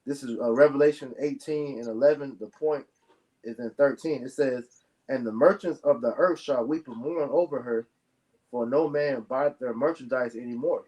This is Revelation 18 and 11. The point is in 13. It says, "And the merchants of the earth shall weep and mourn over her, for no man buyeth their merchandise anymore.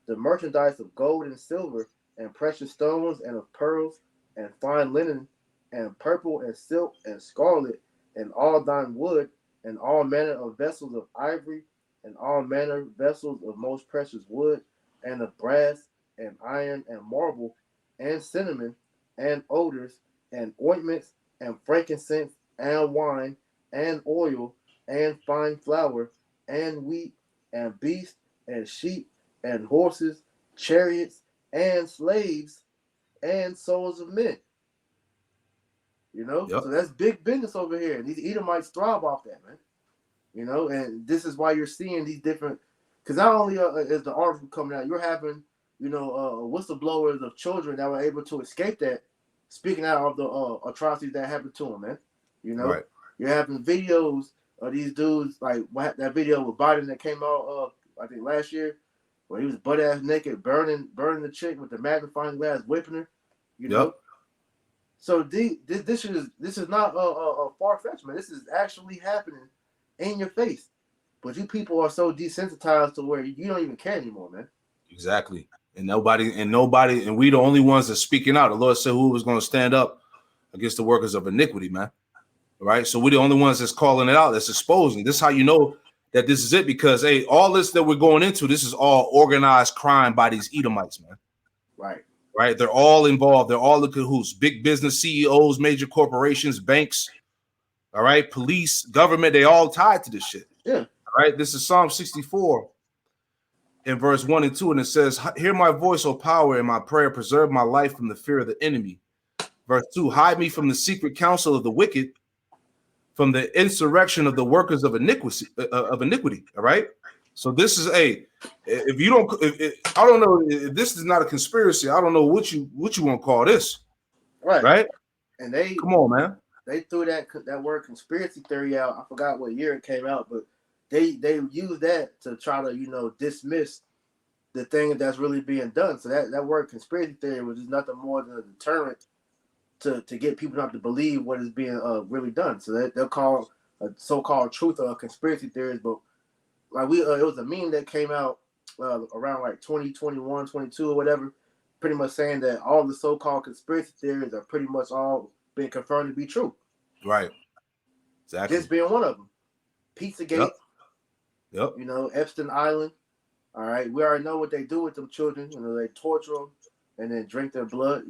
The merchandise of gold and silver, and precious stones, and of pearls, and fine linen, and purple, and silk, and scarlet, and all thine wood, and all manner of vessels of ivory, and all manner of vessels of most precious wood, and of brass, and iron, and marble, and cinnamon, and odors, and ointments, and frankincense, and wine, and oil, and fine flour, and wheat, and beasts, and sheep, and horses, chariots, and slaves, and souls of men." You know, Yep. So that's big business over here. And these Edomites thrive off that, man. You know, and this is why you're seeing these different, because not only is the article coming out, you're having, whistleblowers of children that were able to escape that, speaking out of the atrocities that happened to them, man. You know, Right. You're having videos of these dudes, like that video with Biden that came out, I think last year, where he was butt ass naked, burning the chick with the magnifying glass, whipping her. You know. So this is not a far fetched, man. This is actually happening in your face, but you people are so desensitized to where you don't even care anymore, man. Exactly. And we the only ones that speaking out. The Lord said who was going to stand up against the workers of iniquity, man. Right. So we're the only ones that's calling it out, that's exposing. This is how you know that this is it, because hey, all this that we're going into, this is all organized crime by these Edomites, man. Right. They're all involved. They're all the cahoots. Big business CEOs, major corporations, banks. All right. Police, government, they all tied to this shit. Yeah. All right. This is Psalm 64 in verse 1 and 2. And it says, "Hear my voice, O power, in my prayer. Preserve my life from the fear of the enemy." Verse 2, "Hide me from the secret counsel of the wicked, from the insurrection of the workers of iniquity. All right. So this is if you don't, I don't know, if this is not a conspiracy, I don't know what you want to call this. Right. And they come on, man. They threw that word conspiracy theory out. I forgot what year it came out, but they used that to try to dismiss the thing that's really being done. So that word conspiracy theory was just nothing more than a deterrent to get people not to believe what is being really done. So they'll call a so-called truth or conspiracy theories. But like it was a meme that came out around like 2021, 22 or whatever, pretty much saying that all the so-called conspiracy theories are pretty much all been confirmed to be true. Right. Exactly. This being one of them. Pizzagate. Yep. Epstein Island. All right. We already know what they do with them children. They torture them and then drink their blood,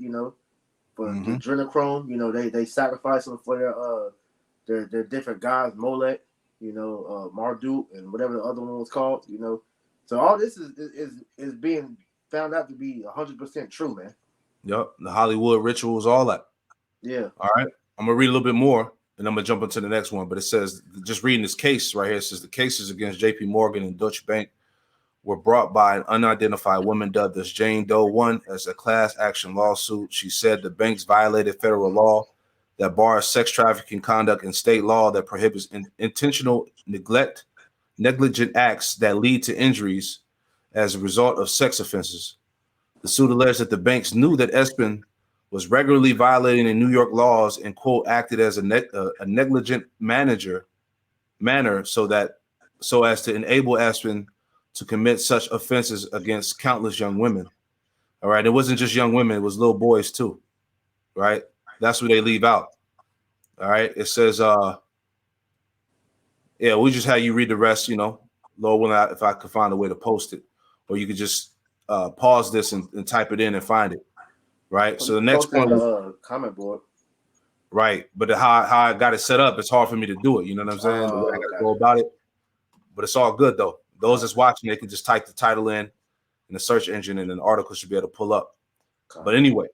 for the adrenochrome. They sacrifice them for their different gods, Molech, Marduk, and whatever the other one was called, So all this is being found out to be 100% true, man. Yep. The Hollywood rituals, all that. Yeah. All right. I'm going to read a little bit more and I'm going to jump into the next one. But it says, just reading this case right here, it says the cases against JP Morgan and Deutsche Bank were brought by an unidentified woman dubbed as Jane Doe 1 as a class action lawsuit. She said the banks violated federal law that bars sex trafficking conduct and state law that prohibits intentional negligent acts that lead to injuries as a result of sex offenses. The suit alleged that the banks knew that Espen was regularly violating the New York laws and, quote, acted as a negligent manner so as to enable Espen to commit such offenses against countless young women. All right. It wasn't just young women, it was little boys too. Right? That's what they leave out. All right. It says, yeah, we just had you read the rest, you know, Lord willing, if I could find a way to post it, or you could just pause this and type it in and find it. Right. So the next Post in point was the comment board. right, but how I got it set up, it's hard for me to do it. You know what I'm saying? The way I got to go about it, but it's all good though. Those that's watching, they can just type the title in the search engine, and an article should be able to pull up. But anyway,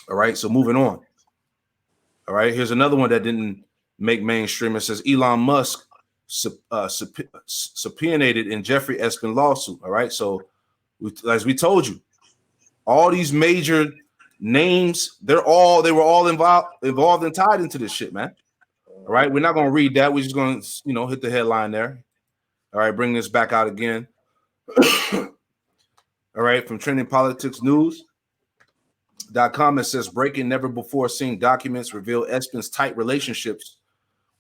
all right. So moving on. All right, here's another one that didn't make mainstream. It says Elon Musk subpoenaed in Jeffrey Epstein lawsuit. All right, so as we told you, all these major names, they were all involved and tied into this shit, man. All right, we're not gonna read that. We're just gonna, you know, hit the headline there. All right, bring this back out again. All right, from Trending Politics News.com, it says breaking never before seen documents reveal Epstein's tight relationships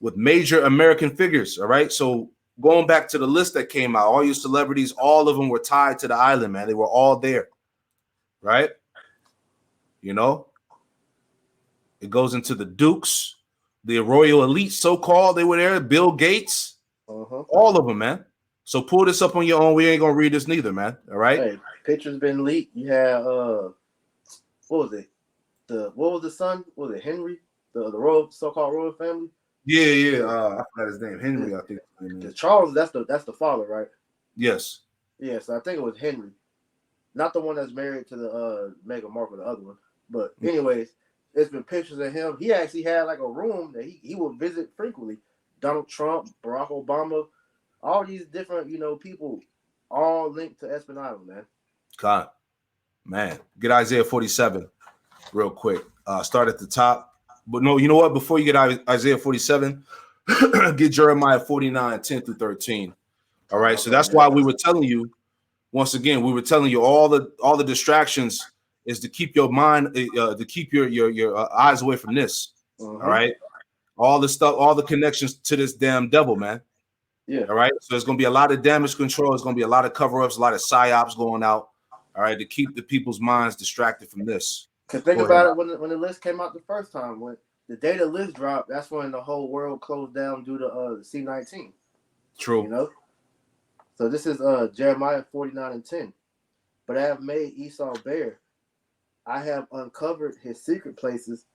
with major American figures. All right, so going back to the list that came out, all your celebrities, all of them were tied to the island, man. They were all there, right? You know, it goes into the Dukes, the royal elite, so-called. They were there. Bill Gates, all of them, man. So pull this up on your own. We ain't gonna read this neither, man. All right. Hey, pictures been leaked. You had what was it? What was the son? Was it Henry? The royal, so-called royal family? Yeah. I forgot his name. Henry, I think. The Charles, that's the father, right? Yes. Yes, I think it was Henry. Not the one that's married to the Meghan Markle, the other one. But anyways, there's been pictures of him. He actually had like a room that he would visit frequently. Donald Trump, Barack Obama, all these different, you know, people, all linked to Epstein Island, man. God, man, get Isaiah 47 real quick. Start at the top. But no, you know what? Before you get Isaiah 47, get Jeremiah 49, 10 through 13. All right. So that's why we were telling you, once again, we were telling you all the distractions is to keep your mind, to keep your eyes away from this. All right. All the stuff, all the connections to this damn devil, man. Yeah. All right. So there's going to be a lot of damage control. There's going to be a lot of cover-ups, a lot of psyops going out. All right. To keep the people's minds distracted from this. Because think about it, when the list came out the first time, when the day the list dropped, that's when the whole world closed down due to the C-19. True. You know? So this is Jeremiah 49 and 10. But I have made Esau bare. I have uncovered his secret places,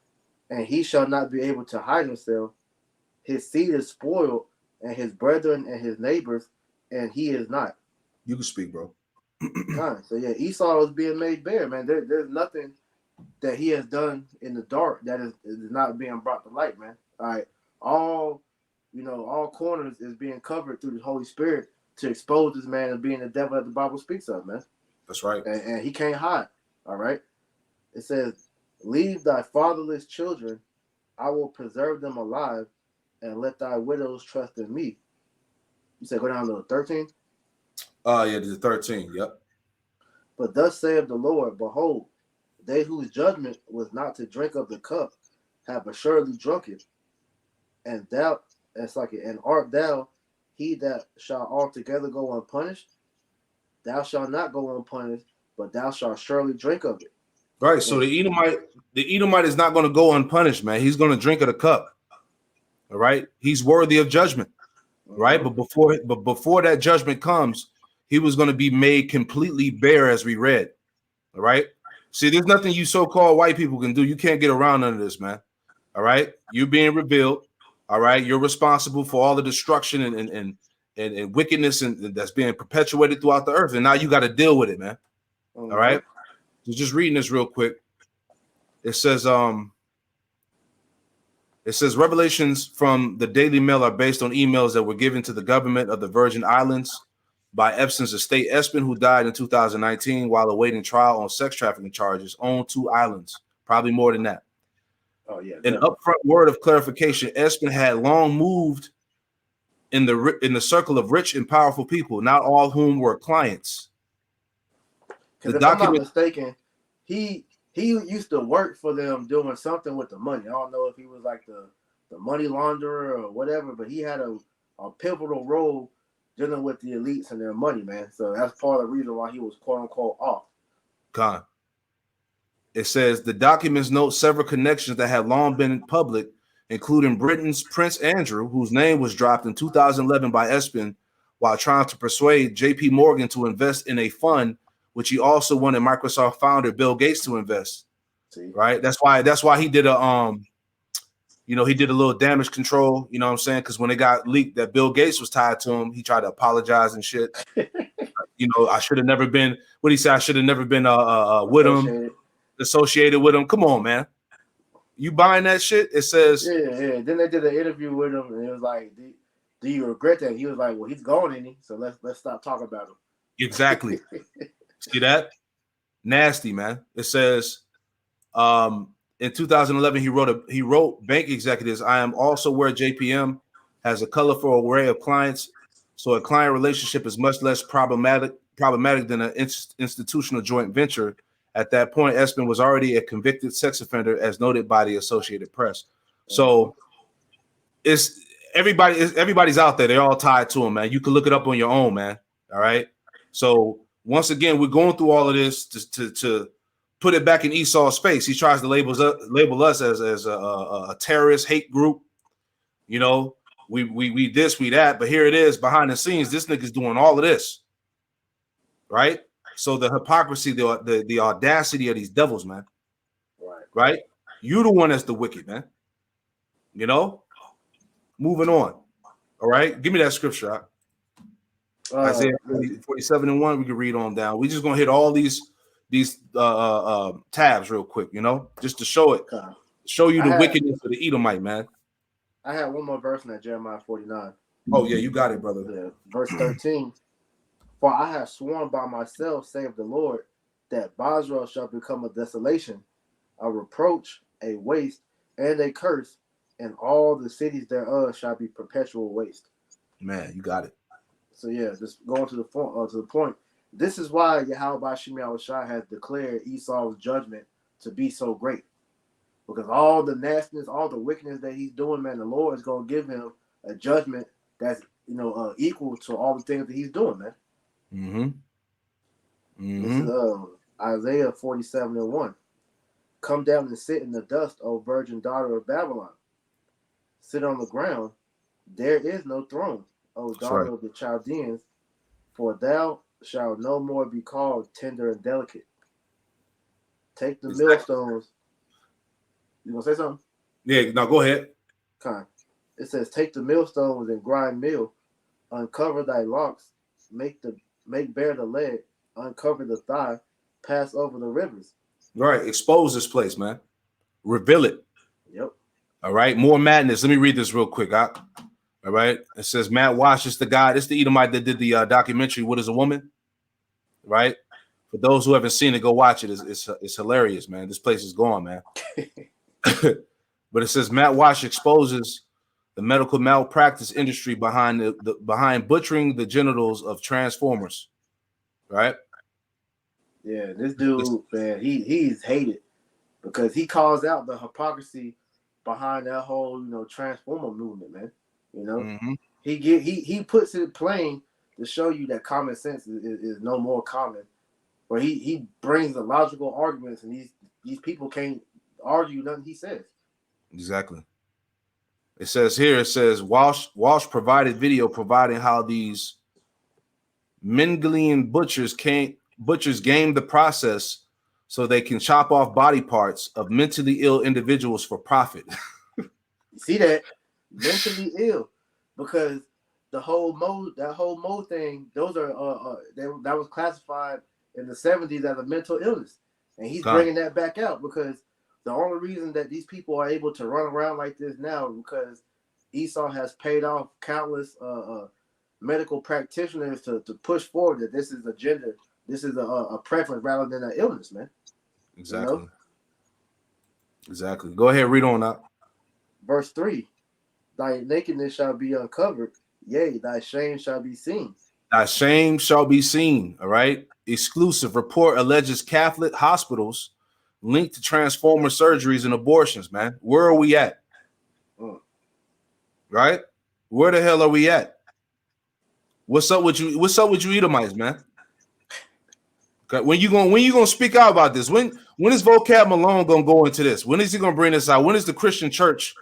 and he shall not be able to hide himself. His seed is spoiled, and his brethren and his neighbors, and he is not. You can speak, bro. So yeah, Esau is being made bare, man. There's nothing that he has done in the dark that is not being brought to light, man. All right. All corners is being covered through the Holy Spirit to expose this man as being the devil that the Bible speaks of, man. That's right. And he can't hide. All right. It says, leave thy fatherless children, I will preserve them alive, and let thy widows trust in me. You said go down to 13? Yeah, the 13. Yep. But thus saith the Lord, behold, they whose judgment was not to drink of the cup have assuredly drunk it. And art thou he that shall altogether go unpunished? Thou shalt not go unpunished, but thou shalt surely drink of it. Right. So the Edomite is not going to go unpunished, man. He's going to drink of the cup. All right. He's worthy of judgment. Right. But before that judgment comes, he was going to be made completely bare, as we read. All right. See, there's nothing you so-called white people can do. You can't get around none of this, man. All right. You're being revealed. All right. You're responsible for all the destruction and wickedness and that's being perpetuated throughout the earth. And now you got to deal with it, man. All right. So just reading this real quick. It says revelations from the Daily Mail are based on emails that were given to the government of the Virgin Islands by Epstein's estate. Epstein, who died in 2019 while awaiting trial on sex trafficking charges, owned 2 islands, probably more than that. Oh yeah. An upfront word of clarification: Epstein had long moved in the circle of rich and powerful people, not all whom were clients. Because if I'm not mistaken, he used to work for them doing something with the money. I don't know if he was like the money launderer or whatever, but he had a pivotal role dealing with the elites and their money, man. So that's part of the reason why he was quote unquote off. Con. It says the documents note several connections that had long been public, including Britain's Prince Andrew, whose name was dropped in 2011 by Espin while trying to persuade J.P. Morgan to invest in a fund, which he also wanted Microsoft founder Bill Gates to invest. See? Right? That's why he did a he did a little damage control. You know what I'm saying? Because when it got leaked that Bill Gates was tied to him, he tried to apologize and shit. I should have never been. What he said, I should have never been with him. Associated with him. Come on, man. You buying that shit? It says Yeah. Then they did an interview with him, and it was like, "Do you regret that?" He was like, "Well, he's gone, isn't he? So let's stop talking about him." exactly. See that? Nasty, man. It says, in 2011, he wrote bank executives. I am also aware JPM has a colorful array of clients, so a client relationship is much less problematic than an institutional joint venture. At that point, Espin was already a convicted sex offender, as noted by the Associated Press. So everybody's out there. They're all tied to him, man. You can look it up on your own, man. All right. So once again, we're going through all of this to put it back in Esau's space. He tries to label us as a terrorist hate group. We this, we that, but here it is behind the scenes. This nigga's doing all of this, right? So the hypocrisy, the audacity of these devils, man. Right? You the one that's the wicked, man. Moving on. All right. Give me that scripture. Isaiah 47:1. We can read on down. We're just gonna hit all these tabs real quick, just to show you the wickedness of the Edomite, man. I had one more verse in that Jeremiah 49. Oh yeah, you got it, brother. Yeah, verse 13. For I have sworn by myself, save the Lord, that Basra shall become a desolation, a reproach, a waste, and a curse, and all the cities thereof shall be perpetual waste. Man, you got it. So yeah, just going to the point. This is why Yahweh Bashim Yahushua has declared Esau's judgment to be so great. Because all the nastiness, all the wickedness that he's doing, man, the Lord is going to give him a judgment that's equal to all the things that he's doing, man. This is Isaiah 47:1. Come down and sit in the dust, O virgin daughter of Babylon. Sit on the ground. There is no throne, O daughter of the Chaldeans, for thou shalt no more be called tender and delicate. Take the millstones. You gonna say something? Yeah, no, go ahead. It says, take the millstones and grind meal, uncover thy locks, make bare the leg, uncover the thigh, pass over the rivers. Right, expose this place, man. Reveal it. Yep. All right, more madness. Let me read this real quick. All right, it says Matt Walsh is the guy. It's the Edomite that did the documentary "What Is a Woman?" Right. For those who haven't seen it, go watch it. It's hilarious, man. This place is gone, man. But it says Matt Walsh exposes the medical malpractice industry behind behind butchering the genitals of transformers. Right. Yeah, this dude, man, he's hated because he calls out the hypocrisy behind that whole transformer movement, man. He puts it plain to show you that common sense is no more common. Where he brings the logical arguments, and these people can't argue nothing he says. Exactly. It says Walsh provided video providing how these Mendelian butchers game the process so they can chop off body parts of mentally ill individuals for profit. You see that? Mentally ill, because that whole mode thing, those are that was classified in the 70s as a mental illness, and he's bringing that back out because the only reason that these people are able to run around like this now is because Esau has paid off countless medical practitioners to push forward that this is a gender, this is a preference rather than an illness, man. Exactly. Exactly. Go ahead, read on up. Verse 3: Thy nakedness shall be uncovered, yea, thy shame shall be seen. Thy shame shall be seen. All right. Exclusive report alleges Catholic hospitals linked to transformer surgeries and abortions, man. Where are we at? Right? Where the hell are we at? What's up with you? What's up with you Edomites, man? Okay, when you gonna speak out about this? When is Vocab Malone gonna go into this? When is he gonna bring this out? When is the Christian church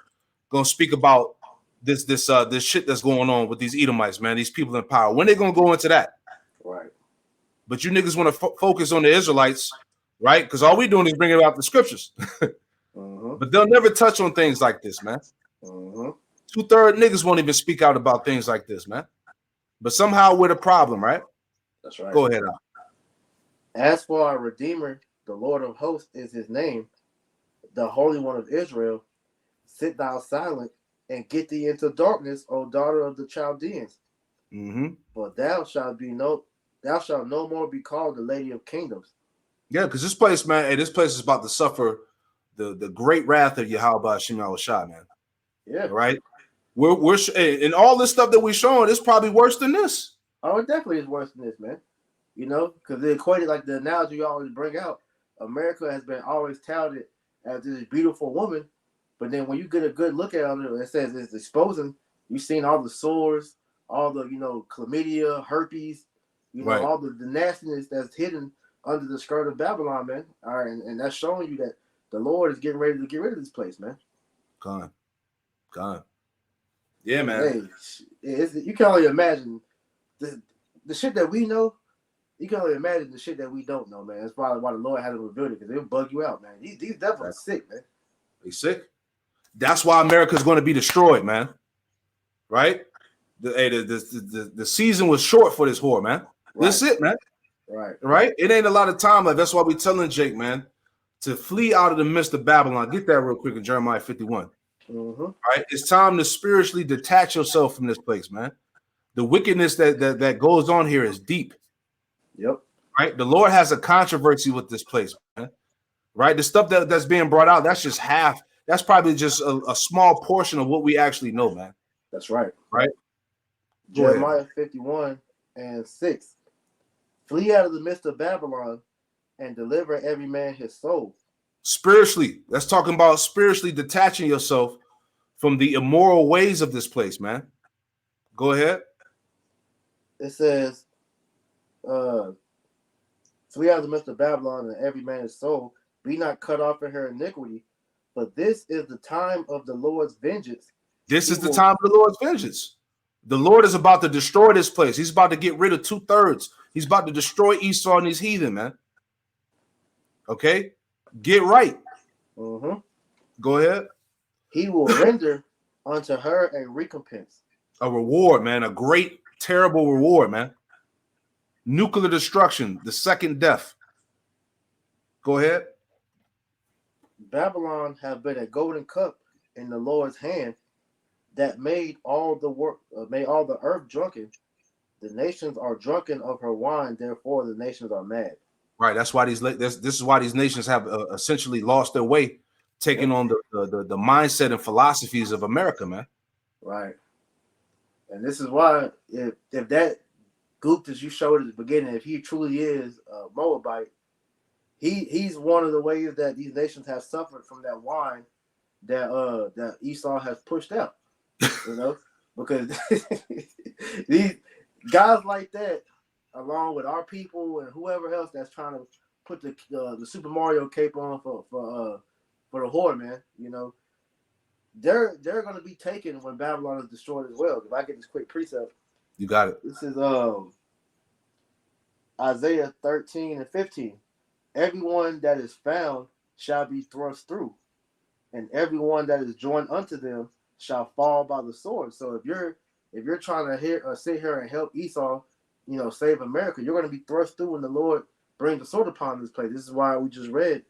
gonna speak about this shit that's going on with these Edomites, man? These people in power. When they gonna go into that? Right. But you niggas want to focus on the Israelites, right? Because all we doing is bringing out the scriptures. Mm-hmm. But they'll never touch on things like this, man. Mm-hmm. 2/3 niggas won't even speak out about things like this, man. But somehow we're the problem, right? That's right. Go ahead. Al. As for our Redeemer, the Lord of hosts is his name, the Holy One of Israel. Sit thou silent and get thee into darkness, O daughter of the Chaldeans. Mm-hmm. For thou shalt no more be called the Lady of Kingdoms. Yeah, because this place, man, hey, this place is about to suffer the great wrath of Yahweh Hashem Yahushua, man. Yeah. Right? We're and all this stuff that we're showing is probably worse than this. Oh, it definitely is worse than this, man. You know, because they equated, like the analogy you always bring out, America has been always touted as this beautiful woman, but then when you get a good look at it, it says it's exposing. You've seen all the sores, all the, chlamydia, herpes, Right. all the nastiness that's hidden under the skirt of Babylon, man. All right, and that's showing you that the Lord is getting ready to get rid of this place, man. Gone. Yeah, man. Hey, you can only imagine the shit that we know. You can only imagine the shit that we don't know, man. That's probably why the Lord had to reveal it, because it'll bug you out, man. These devils are sick, man. They sick. That's why America's going to be destroyed, man. Right? The season was short for this whore, man. Right. That's it, man. Right? It ain't a lot of time left. That's why we telling Jake, man, to flee out of the midst of Babylon. Get that real quick in Jeremiah 51. Mm-hmm. Right? It's time to spiritually detach yourself from this place, man. The wickedness that goes on here is deep. Yep. Right? The Lord has a controversy with this place, man. Right? The stuff that's being brought out, that's just half. That's probably just a small portion of what we actually know, man. That's right. Right? Jeremiah 51:6. Flee out of the midst of Babylon and deliver every man his soul. Spiritually, that's talking about spiritually detaching yourself from the immoral ways of this place, man. Go ahead. It says, flee out of the midst of Babylon and every man his soul. Be not cut off in her iniquity, but this is the time of the Lord's vengeance. This is the time of the Lord's vengeance. The Lord is about to destroy this place. He's about to get rid of 2/3. He's about to destroy Esau and his heathen, man. Okay? Get right. Mm-hmm. Go ahead. He will render unto her a recompense. A reward, man. A great, terrible reward, man. Nuclear destruction, the second death. Go ahead. Babylon have been a golden cup in the Lord's hand that made all the earth drunken. The nations are drunken of her wine, therefore the nations are mad. Right. That's why this is why these nations have essentially lost their way, taking on the mindset and philosophies of America, man. Right. And this is why if that group that you showed at the beginning, if he truly is a Moabite, he's one of the ways that these nations have suffered from that wine that Esau has pushed out. Because these guys like that, along with our people and whoever else that's trying to put the Super Mario cape on for the whore, man, they're going to be taken when Babylon is destroyed as well. If I get this quick precept, you got it. This is Isaiah 13:15. Everyone that is found shall be thrust through, and everyone that is joined unto them shall fall by the sword. So if you're trying to sit here and help Esau, save America, you're going to be thrust through when the Lord brings the sword upon this place. This is why we just read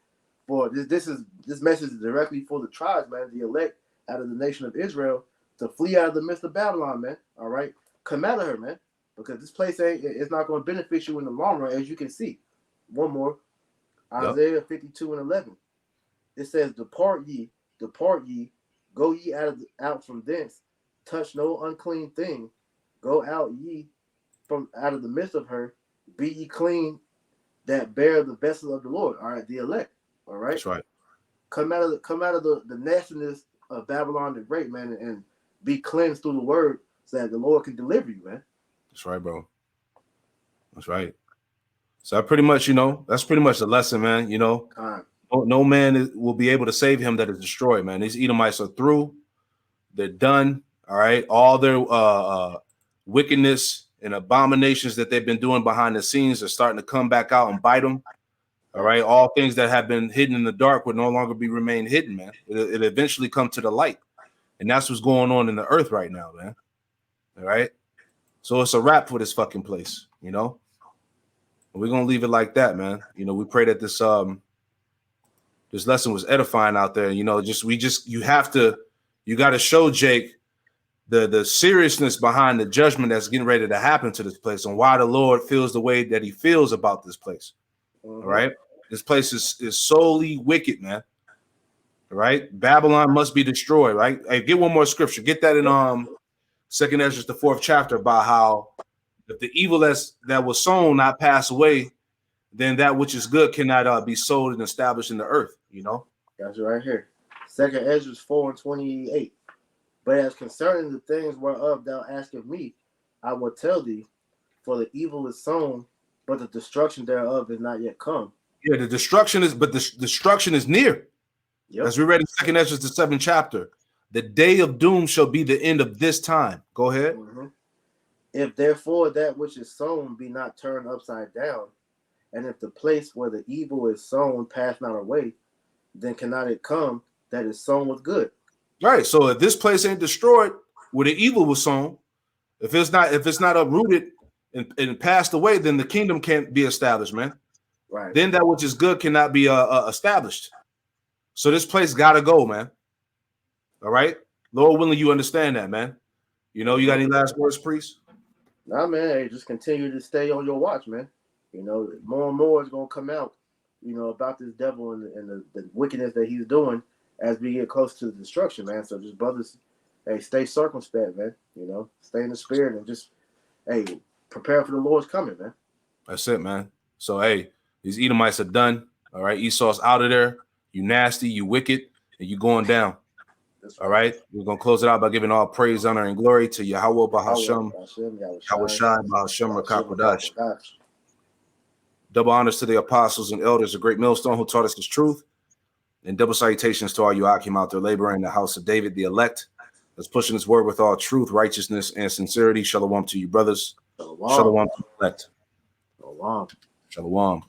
for this message is directly for the tribes, man, the elect out of the nation of Israel, to flee out of the midst of Babylon, man. All right, come out of her, man, because this place it's not going to benefit you in the long run, as you can see. One more, Isaiah 52:11. It says, depart ye, go ye out from thence, touch no unclean thing, go out ye from out of the midst of her, be ye clean that bear the vessel of the Lord. All right, the elect. All right, That's right. Come out of the nastiness of Babylon the Great, man, and be cleansed through the word, so that the Lord can deliver you, man. That's right, bro. That's right. So I pretty much, you know, that's pretty much the lesson, man. You know, no man will be able to save him that is destroyed, man. These Edomites are through. They're done. All right. All their wickedness and abominations that they've been doing behind the scenes are starting to come back out and bite them. All right. All things that have been hidden in the dark would no longer remain hidden, man. It eventually come to the light. And that's what's going on in the earth right now, man. All right. So it's a wrap for this fucking place, you know. We're gonna leave it like that, man. You know, we pray that this this lesson was edifying out there. You know, you got to show Jake the seriousness behind the judgment that's getting ready to happen to this place and why the Lord feels the way that he feels about this place. All right. This place is solely wicked, man. All right. Babylon must be destroyed, right? Hey, get one more scripture. Get that in Second Ezra, the 4th chapter, about how if the evil that was sown not pass away, then that which is good cannot be sold and established in the earth, you know? That's right here. 2nd Ezra 4:28. But as concerning the things whereof thou askest me, I will tell thee, for the evil is sown, but the destruction thereof is not yet come. Yeah, the destruction is near. Yep. As we read in 2nd Ezra, the 7th chapter, the day of doom shall be the end of this time. Go ahead. If therefore that which is sown be not turned upside down, and if the place where the evil is sown pass not away, then cannot it come that is sown with good. Right. So if this place ain't destroyed where the evil was sown, if it's not uprooted and passed away, then the kingdom can't be established, man. Right. Then that which is good cannot be established. So this place gotta go, man. All right. Lord willing, you understand that, man. You know, you got any last words, priest? Nah, man. Hey, just continue to stay on your watch, man. You know, more and more is gonna come out, you know, about this devil and the wickedness that he's doing as we get close to the destruction, man. So just brothers, hey, stay circumspect, man. You know, stay in the spirit and just, hey, prepare for the Lord's coming, man. That's it, man. So hey, these Edomites are done. All right, Esau's out of there. You nasty, you wicked, and you going down. All right, we're gonna close it out by giving all praise, honor, and glory to Yahweh Bahasham, Yahweh Bahasham Rakakwadash. Double honors to the apostles and elders, a great millstone who taught us this truth, and double salutations to all you Akim out there laboring in the house of David, the elect, that's pushing this word with all truth, righteousness, and sincerity. Shalom to you, brothers. Shalom to the elect. Shalom. Shalom.